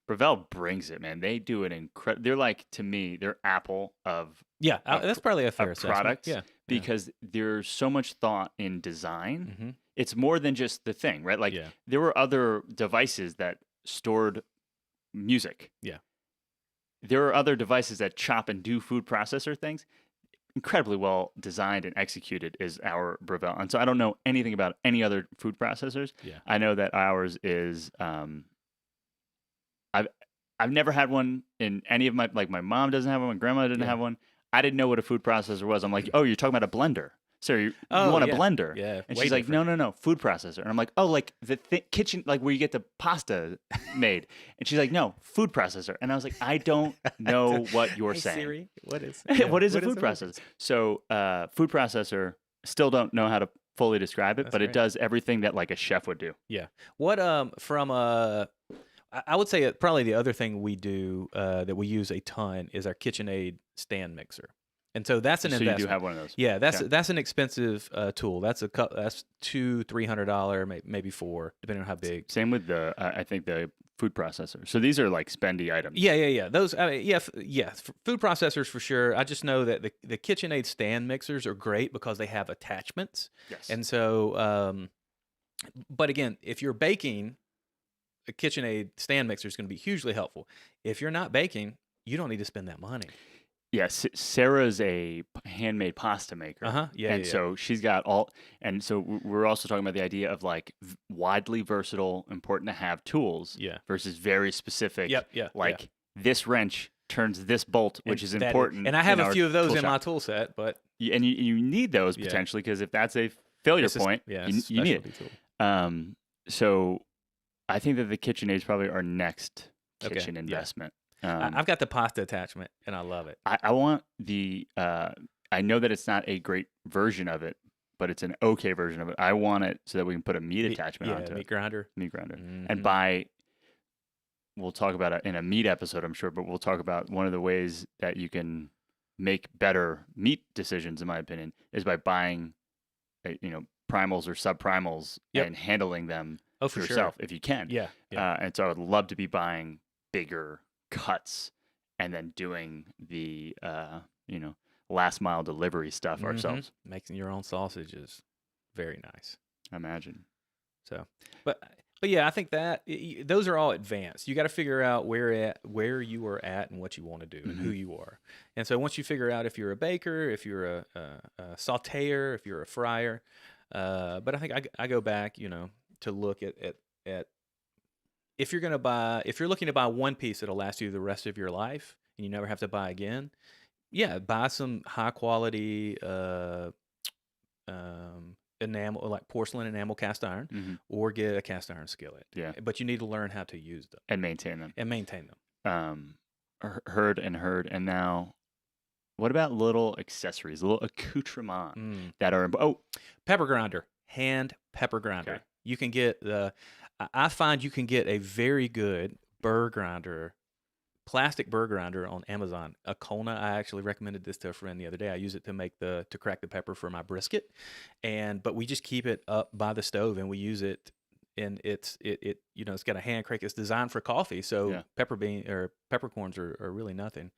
Breville brings it, man. They do an incredible. They're like, to me, they're Apple of Yeah. That's probably a fair assessment. products. Yeah. Because there's so much thought in design. Mm-hmm. It's more than just the thing, right? Like Yeah. there were other devices that stored music. Yeah. There are other devices that chop and do food processor things. Incredibly well designed and executed is our Breville. And so I don't know anything about any other food processors. Yeah. I know that ours is I've never had one in any of my my mom doesn't have one, my grandma didn't have one. I didn't know what a food processor was. I'm like, oh, you're talking about a blender. So you want a blender. Yeah. And way she's like, different. no, food processor. And I'm like, oh, like the kitchen, like where you get the pasta made. And she's like, no, food processor. And I was like, I don't know what you're Hey, saying. Siri, what is What is a food processor? So food processor, still don't know how to fully describe it, That's but it right. does everything that like a chef would do. Yeah. What from I would say probably the other thing we do that we use a ton is our KitchenAid stand mixer, and so that's an So investment. you do have one of those. Yeah, that's Okay. that's an expensive tool. That's that's $200-$300, maybe $400, depending on how big. Same with the, I think the food processor. So these are like spendy items. Yeah. Those, food processors for sure. I just know that the KitchenAid stand mixers are great because they have attachments, Yes. and so, but again, if you're baking, a KitchenAid stand mixer is going to be hugely helpful. If you're not baking, you don't need to spend that money. Yes, Sarah's a handmade pasta maker. Yeah. And so she's got all, and so we're also talking about the idea of like widely versatile, important to have tools Yeah. versus very specific. Yeah. Like this wrench turns this bolt, which is that important. And I have in a our few of those tool in my shop. tool set, but And you need those Yeah. potentially because if that's a failure it's point, it's a you need specialty it. tool. So I think that the KitchenAid is probably our next Okay, kitchen yeah. investment. I've got the pasta attachment, and I love it. I want the I know that it's not a great version of it, but it's an okay version of it. I want it so that we can put a meat attachment onto meat it. grinder. Meat grinder. Mhm. And we'll talk about it in a meat episode, I'm sure, but we'll talk about one of the ways that you can make better meat decisions, in my opinion, is by buying, primals or subprimals Yep. and handling them Oh, for yourself sure. if you can. Yeah. And so I would love to be buying bigger cuts and then doing the last mile delivery stuff ourselves. Making your own sausage is very nice. I imagine. So, but yeah, I think that those are all advanced. You got to figure out where you are at and what you want to do and who you are. And so once you figure out if you're a baker, if you're a sautéer, if you're a fryer, but I think I go back, to look at if you're looking to buy one piece that'll last you the rest of your life and you never have to buy again. Yeah, buy some high quality enamel, like porcelain enamel cast iron, or get a cast iron skillet. Yeah. But you need to learn how to use them And maintain them. and maintain them. um, heard and heard, and now what about little accessories, little accoutrements Mm. that are oh Pepper grinder, hand pepper okay grinder. You can get I find you can get a very good burr grinder, plastic burr grinder on Amazon. A Kona, I actually recommended this to a friend the other day. I use it to make to crack the pepper for my brisket, but we just keep it up by the stove and we use it. And it's got a hand crank. It's designed for coffee, so yeah. peppercorns are really nothing.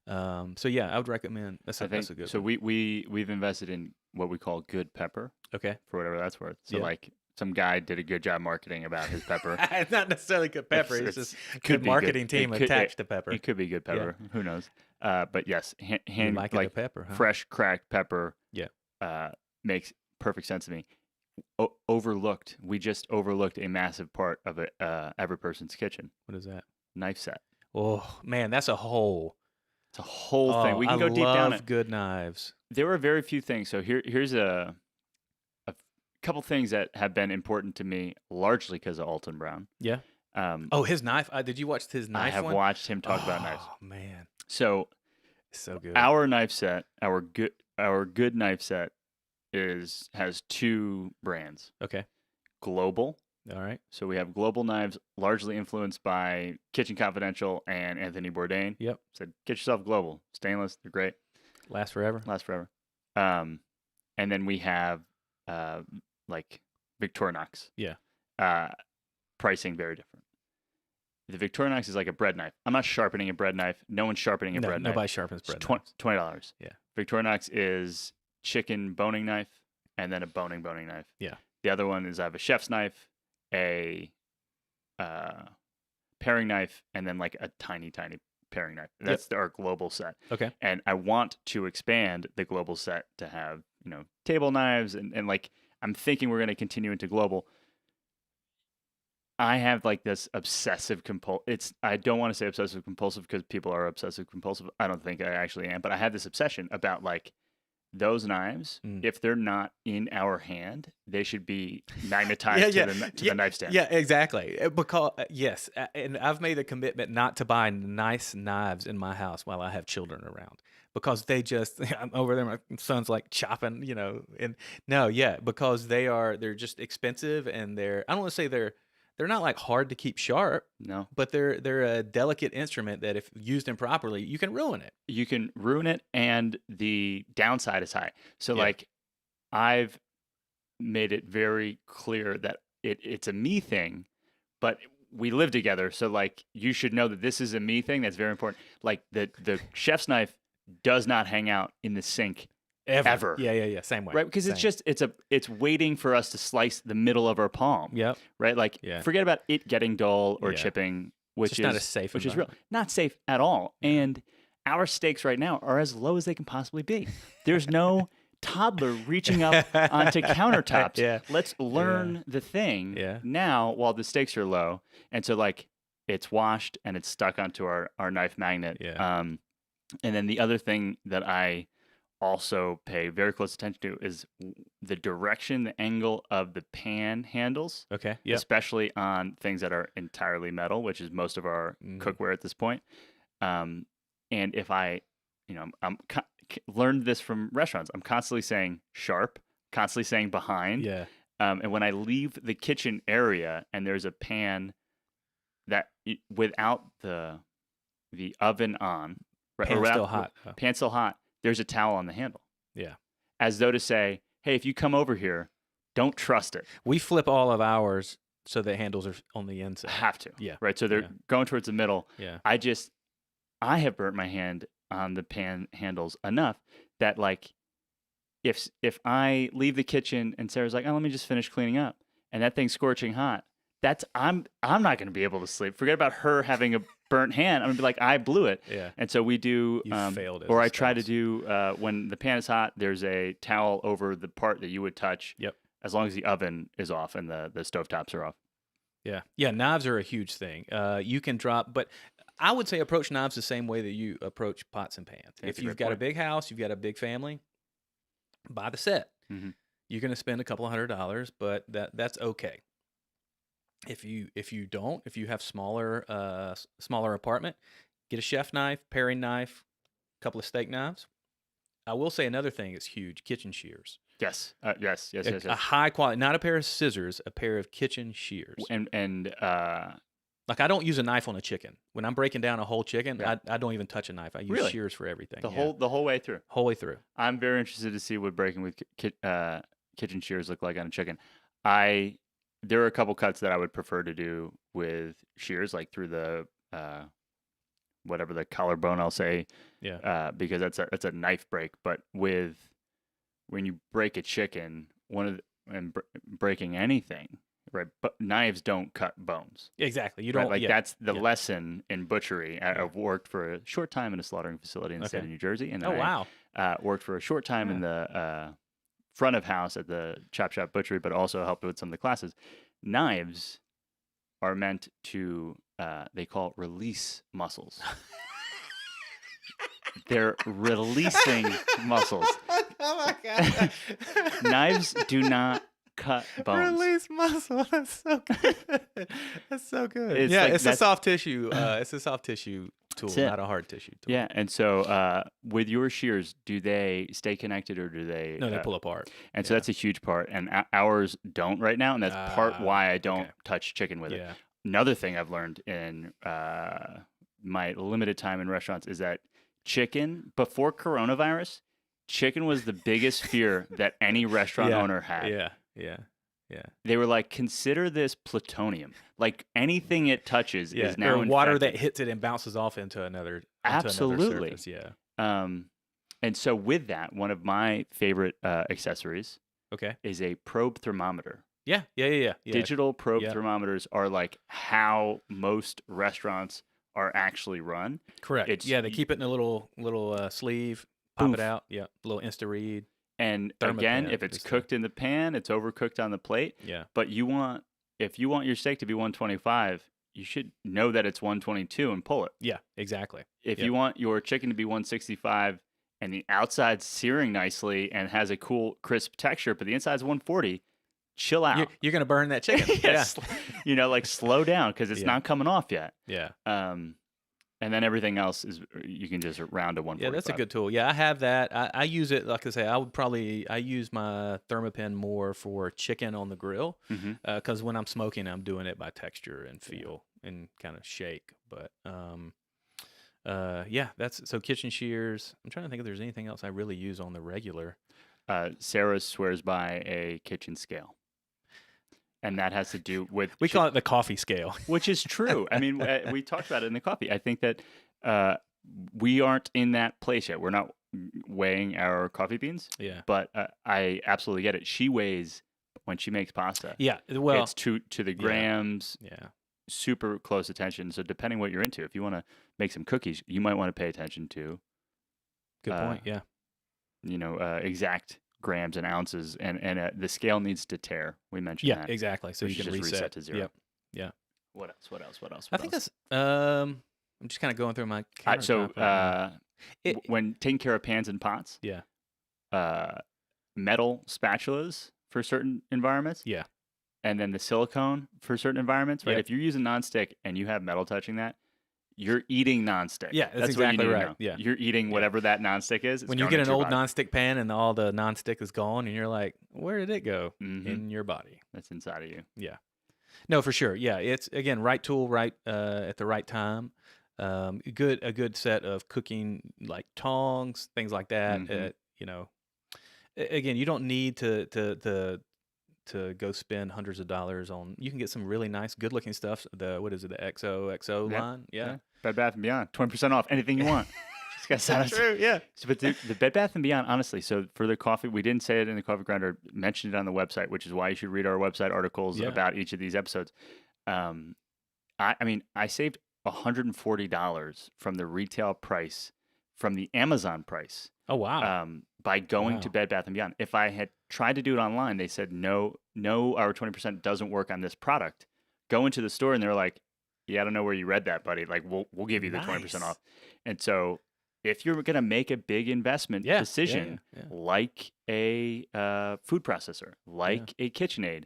So yeah, I would recommend. I think That's a good so. one. We've invested in what we call good pepper Okay. for whatever that's worth. So Yeah. like some guy did a good job marketing about his pepper. It's not necessarily good pepper. It's just could good be marketing good. team attached to pepper. It could be good Yeah. pepper. Who knows? But yes, You like it, the like pepper, huh? fresh cracked pepper. Yeah. Makes perfect sense to me. Overlooked. We just overlooked a massive part of every person's kitchen. What is that? Knife set. Oh man, that's a whole. It's a whole thing. We can go deep down I it. love good knives. There were very few things. So here's a couple things that have been important to me, largely because of Alton Brown. Yeah. Um, Oh, his knife. Did you watch his I knife have one? watched him talk about knives. Oh man, So it's so good. our knife set, our good knife set has two brands. Okay. Global. All right. So we have Global knives, largely influenced by Kitchen Confidential and Anthony Bourdain. Yep. Said, get yourself Global. Stainless, they're great. Last forever. Last forever. And then we have like Victorinox. Yeah. Pricing very different. The Victorinox is like a bread knife. I'm not sharpening a bread knife. No one's sharpening a bread knife. Nobody sharpens bread It's knives. $20. Yeah. Victorinox is chicken boning knife and then a boning knife. Yeah. The other one is I have a chef's knife, a paring knife, and then like a tiny paring knife. That's our global set. Okay. And I want to expand the global set to have, table knives and like I'm thinking we're going to continue into global. I have like this obsessive I don't want to say obsessive compulsive because people are obsessive compulsive. I don't think I actually am, but I have this obsession about like those knives. If they're not in our hand, they should be magnetized to the nightstand. Yeah, exactly. Because yes, and I've made a commitment not to buy nice knives in my house while I have children around because they just I'm over there. My son's like chopping, and no, yeah, because they're just expensive and I don't want to say they're not like hard to keep sharp. No. But they're a delicate instrument that if used improperly, you can ruin it. You can ruin it and the downside is high. So like I've made it very clear that it's a me thing, but we live together. So like you should know that this is a me thing. That's very important. Like the chef's knife does not hang out in the sink ever. Yeah. Same way. Right? Because it's waiting for us to slice the middle of our palm. Yep. Right? Like forget about it getting dull or Yeah. chipping, which is not a safe which is real. environment. Not safe at all. And our stakes right now are as low as they can possibly be. There's no toddler reaching up onto countertops. Yeah. Let's learn the thing now while the stakes are low. And so like it's washed and it's stuck onto our knife magnet. Yeah. And then the other thing that I also pay very close attention to is the direction, the angle of the pan handles. Okay. Yeah. Especially on things that are entirely metal, which is most of our cookware at this point. And if I, I'm learned this from restaurants. I'm constantly saying sharp, constantly saying behind. Yeah. And when I leave the kitchen area and there's a pan that without the oven on, right, Pan's still hot. Pan's still hot. There's a towel on the handle. Yeah. As though to say, hey, if you come over here, don't trust it. We flip all of ours so the handles are on the inside. Have to. Yeah. Right. So they're going towards the middle. Yeah. I have burnt my hand on the pan handles enough that like if I leave the kitchen and Sarah's like, oh, let me just finish cleaning up, and that thing's scorching hot, I'm not going to be able to sleep. Forget about her having a burnt hand. I'm gonna be like, I blew it. Yeah. And so we do, failed as or a I try to spouse. do when the pan is hot. There's a towel over the part that you would touch. Yep. As long as the oven is off and the stovetops are off. Yeah. Yeah. Knives are a huge thing. You can drop, but I would say approach knives the same way that you approach pots and pans. That's If a you've great got a point. big house, you've got a big family, buy the set. Mhm. You're going to spend a couple $100, but that's okay. If you have smaller apartment, get a chef knife, paring knife, a couple of steak knives. I will say another thing is huge: kitchen shears. Yes. Yes. Yes. Yes. A Yes. high quality, not a pair of scissors, a pair of kitchen shears. And Like I don't use a knife on a chicken. When I'm breaking down a whole chicken, yeah. I don't even touch a knife. I use Really? shears for everything. The whole way through. Whole way through. I'm very interested to see what breaking with kitchen shears look like on a chicken. There are a couple cuts that I would prefer to do with shears, like through the whatever the collarbone, I'll say, because that's a knife break. But when you break a chicken, breaking anything, right? But knives don't cut bones. Exactly. You Right? don't Like yeah. that's the lesson in butchery. I've worked for a short time in a slaughtering facility in the state of Okay. New Jersey, and Oh then wow. I worked for a short time in the front of house at the Chop Shop Butchery, but also helped with some of the classes. Knives are meant to they call it release muscles. They're releasing muscles. Oh my god. Knives do not cut bones. Release muscle. That's so good. That's so good. It's yeah, like it's a soft tissue. It's a soft tissue tool, That's it. not a hard tissue tool. Yeah, and so with your shears, do they stay connected or do they? No, they pull apart. And so that's a huge part, and ours don't right now, and that's part why I don't okay. touch chicken with it. Yeah. Another thing I've learned in my limited time in restaurants is that chicken, before coronavirus, chicken was the biggest fear that any restaurant owner had. Yeah. Yeah. Yeah. They were like, consider this plutonium. Like anything it touches is now or water infected. that hits it and bounces off into another Absolutely. surface. Yeah. And so with that, one of my favorite accessories Okay. is a probe thermometer. Yeah. Digital probe Yeah. thermometers are like how most restaurants are actually run. Correct. They keep it in a little sleeve, pop Poof. it out. Yeah. A little Insta read. And Thermopan, again, if it's cooked in the pan, it's overcooked on the plate. Yeah. But if you want your steak to be 125, you should know that it's 122 and pull it. Yeah, exactly. If you want your chicken to be 165 and the outside's searing nicely and has a cool, crisp texture, but the inside's 140, chill out. You're going to burn that chicken. Yes. Like slow down because it's not coming off yet. Yeah. And then everything else is you can just round to 145. Yeah, that's a good tool. Yeah, I have that. I use it, like I say, I use my Thermapen more for chicken on the grill because when I'm smoking, I'm doing it by texture and feel and kind of shake. But that's so kitchen shears. I'm trying to think if there's anything else I really use on the regular. Sarah swears by a kitchen scale. And that has to do with... We call it the coffee scale. Which is true. I mean, we talked about it in the coffee. I think that we aren't in that place yet. We're not weighing our coffee beans. Yeah. But I absolutely get it. She weighs when she makes pasta. Yeah. Well, it's to the grams. Yeah. Super close attention. So depending what you're into, if you want to make some cookies, you might want to pay attention to... Good point. Yeah. Exact grams and ounces, and the scale needs to tear. We mentioned that. Yeah, exactly. So you can just reset to zero. Yep. Yeah. What else? I think that's. I'm just kind of going through my. When taking care of pans and pots, metal spatulas for certain environments, and then the silicone for certain environments, right? Yep. If you're using nonstick and you have metal touching that, you're eating nonstick. Yeah, that's what exactly you need right. to know. Yeah. You're eating whatever that nonstick is. When you get an old nonstick pan and all the nonstick is gone, and you're like, where did it go? In your body. That's inside of you. Yeah. No, for sure. Yeah, it's again right tool, right at the right time. A good set of cooking like tongs, things like that. Again, you don't need to go spend hundreds of dollars on. You can get some really nice, good-looking stuff. The XO line, yeah. Bed Bath & Beyond, 20% off anything you want. Just got That's true, yeah. So, but the Bed Bath & Beyond, honestly, so for the coffee, we didn't say it in the coffee grinder, mentioned it on the website, which is why you should read our website articles about each of these episodes. I mean, I saved $140 from the retail price, from the Amazon price. Oh, wow. By going to Bed Bath & Beyond. If I had tried to do it online, they said, no, our 20% doesn't work on this product. Go into the store and they're like, yeah, I don't know where you read that, buddy. Like, we'll give you the 20% off. And so if you're going to make a big investment decision, like a food processor, like a KitchenAid,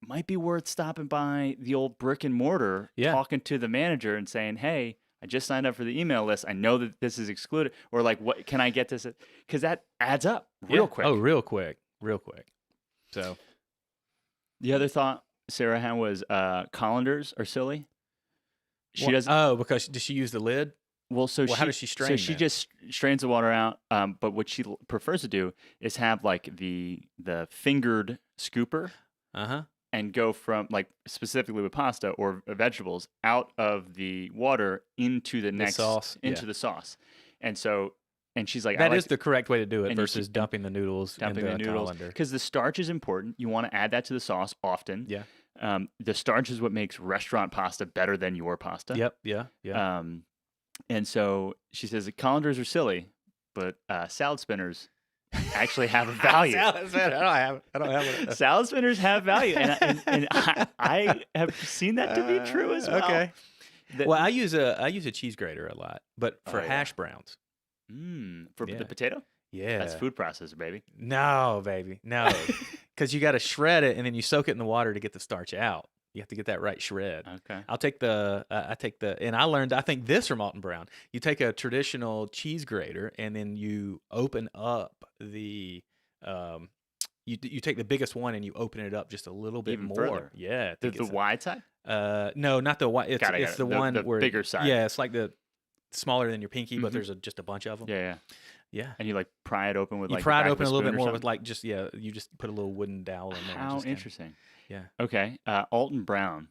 might be worth stopping by the old brick and mortar, Yeah. talking to the manager and saying, "Hey, I just signed up for the email list. I know that this is excluded," or like, "What can I get this?" Because that adds up real Yeah. Oh, quick. real quick. Real quick. So The other thought Sarah had was colanders are silly. She doesn't. oh, because does she use the lid? Well, Well, how does she strain she then? just strains the water out. But what she prefers to do is have like the fingered scooper Uh-huh. and go from like specifically with pasta or vegetables out of the water into the The next sauce. Yeah. into the sauce. And so and she's like, I That is like the correct way to do it and you versus keep dumping the noodles in dumping the the noodles colander. because the starch is important. You want to add that to the sauce often. Yeah. The starch is what makes restaurant pasta better than your pasta. Yep. Yeah. Yeah. And so she says the colanders are silly, but salad spinners actually have a value. I don't have it. Salad spinners have value, and I have seen that to be true as well. Okay. That- Well, I use a cheese grater a lot, but for Oh, yeah. hash browns. For Yeah. the potato? Yeah. That's food processor, baby. No, baby. No. Because you got to shred it and then you soak it in the water to get the starch out. You have to get that right shred. Okay. I take and I learned, I think this from Alton Brown. You take a traditional cheese grater and then you open up um, you take the biggest one and you open it up just a little bit Even more. further. Yeah. I The think it's wide side? no, not the white. Got It's it. the one the where bigger side. Yeah, it's like the smaller than your pinky, but Mhm. there's just a bunch of them. Yeah. Yeah. And you like pry it open with You like pry the it back open of a little bit spoon or more something? with like just you just put a little wooden dowel in there. and How just kinda- interesting. yeah. Okay. Alton Brown.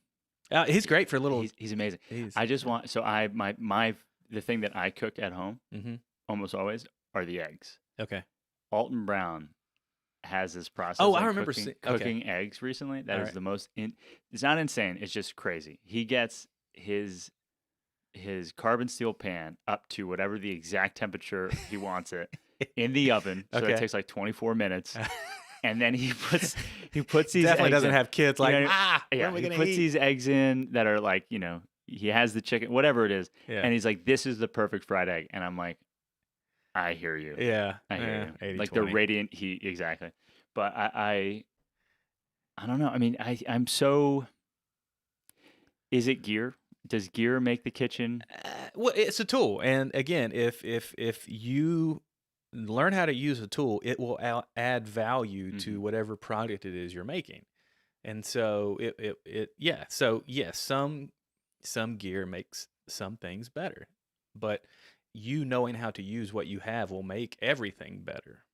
He's great for little. He's amazing. He's, I just want so I my the thing that I cook at home hmm almost always are the eggs. Okay. Alton Brown has this process. Oh, I of remember cooking, okay. cooking eggs recently. That is Alright. the most. It's not insane. It's just crazy. He gets his carbon steel pan up to whatever the exact temperature he wants it in the oven. So Okay. that takes like 24 minutes. And then he puts these Definitely eggs doesn't in. have kids like You know, when Yeah, are we he gonna puts eat? these eggs in that are like, he has the chicken, whatever it is. Yeah. And he's like, this is the perfect fried egg. And I'm like, I hear you. Yeah. I hear you. 80, Like 20. the radiant heat, exactly. But I don't know. I mean, I'm so. Is it gear? Does gear make the kitchen? Well, it's a tool, and again, if you learn how to use a tool, it will add value to whatever product it is you're making. And so yeah. So yes, some gear makes some things better, but you knowing how to use what you have will make everything better.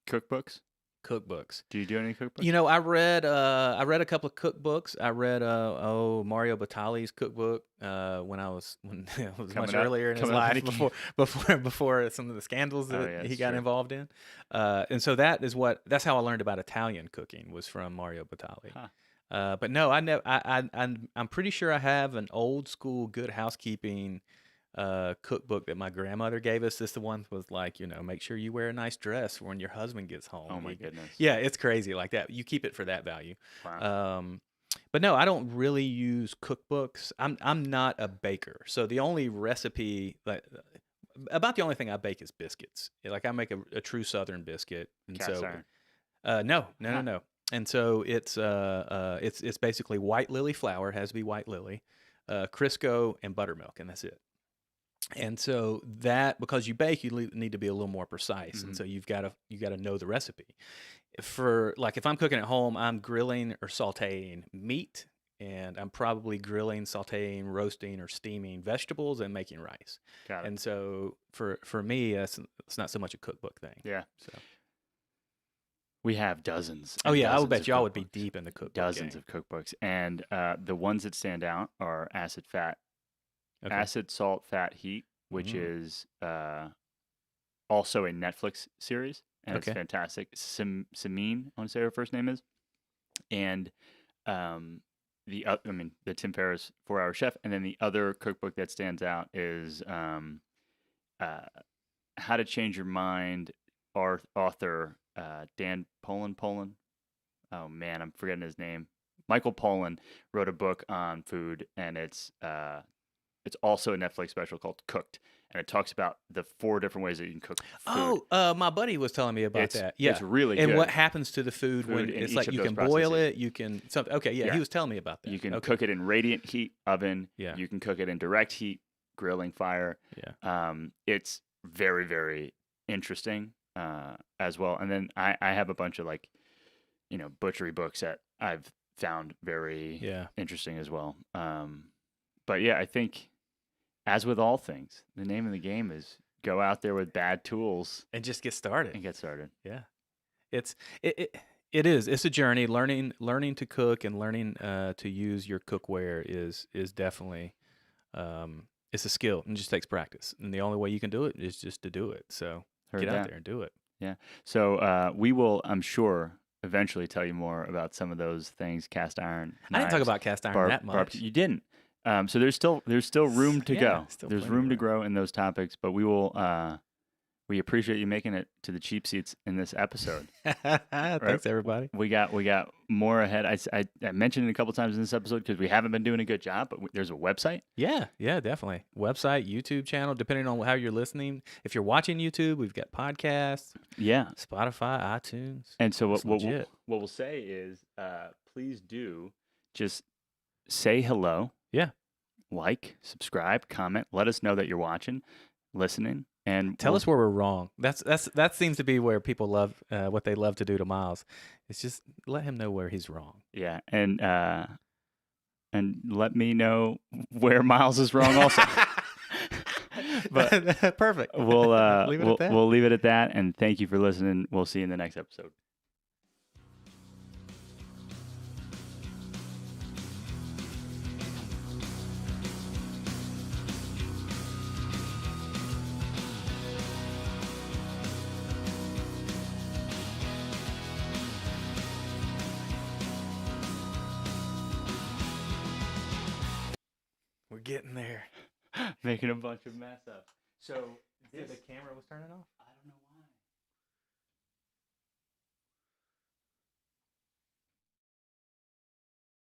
Cookbooks? Cookbooks. Do you do any cookbooks? You know, I read a couple of cookbooks. I read Mario Batali's cookbook when it was much Coming up- earlier in his coming up life in the before some of the scandals Oh, that yeah, he that's got true. involved in. And so that's how I learned about Italian cooking was from Mario Batali. Huh. But no, I'm pretty sure I have an old school Good Housekeeping cookbook that my grandmother gave us. This the one was like, make sure you wear a nice dress when your husband gets home. Oh my goodness. Yeah, it's crazy like that. You keep it for that value. Wow. But no, I don't really use cookbooks. I'm not a baker, so the only recipe about the only thing I bake is biscuits. Like I make a true Southern biscuit, and Cast so iron. no. And so it's basically white lily flour, has to be white lily, Crisco, and buttermilk, and that's it. And so that because you bake, you need to be a little more precise, and so you got to know the recipe. For like if I'm cooking at home, I'm grilling or sautéing meat, and I'm probably grilling, sautéing, roasting, or steaming vegetables and making rice. Got it. And so for me, it's not so much a cookbook thing. Yeah. So. We have dozens. Oh and yeah, I would dozens bet of y'all would be cookbooks. deep in the cookbook. Dozens game. of cookbooks, and the ones that stand out are acid, fat, Okay. acid, salt, fat, heat, which is also a Netflix series, and it's Okay. fantastic. Samin, I want to say her first name is, and the Tim Ferriss 4 Hour Chef, and then the other cookbook that stands out is How to Change Your Mind. Author Dan Poland. Oh man, I'm forgetting his name. Michael Pollan wrote a book on food, and it's It's also a Netflix special called Cooked, and it talks about the 4 different ways that you can cook food. Oh, my buddy was telling me about that. It's Yeah. really And what good. happens to the food Food when in it's each like of you those can boil processes. it, you can something. Okay, yeah, Yeah. he was telling me about that. You can Okay. cook it in radiant heat oven. Yeah. You can cook it in direct heat grilling fire. Yeah. It's very, very interesting as well. And then I have a bunch of like, butchery books that I've found very Yeah. interesting as well. But yeah, I think as with all things, the name of the game is go out there with bad tools And just get started. and get started. Yeah. It is. It's a journey. Learning to cook and learning to use your cookware is definitely it's a skill and just takes practice. And the only way you can do it is just to do it. So Heard get out that. there and do it. Yeah. So we will, I'm sure, eventually tell you more about some of those things. Cast iron. I didn't talk knives, about cast iron that much. barbecue. You didn't. So there's still room to Yeah, go. still There's plenty room to room. grow in those topics, but we will. We appreciate you making it to the cheap seats in this episode. Thanks, everybody. We got more ahead. I mentioned it a couple times in this episode because we haven't been doing a good job, but there's a website. Yeah, definitely. Website, YouTube channel, depending on how you're listening. If you're watching YouTube, we've got podcasts, Yeah. Spotify, iTunes. And so It's legit. what we'll say is, please do just say hello. Yeah. Like, subscribe, comment. Let us know that you're watching, listening, and Tell us where we're wrong. That seems to be where people love what they love to do to Miles. It's just let him know where he's wrong. Yeah, and let me know where Miles is wrong also. But Perfect. we'll Leave it at that. we'll leave it at that. And thank you for listening. We'll see you in the next episode. We're getting there. Making a bunch of mess up. So The camera was turning off.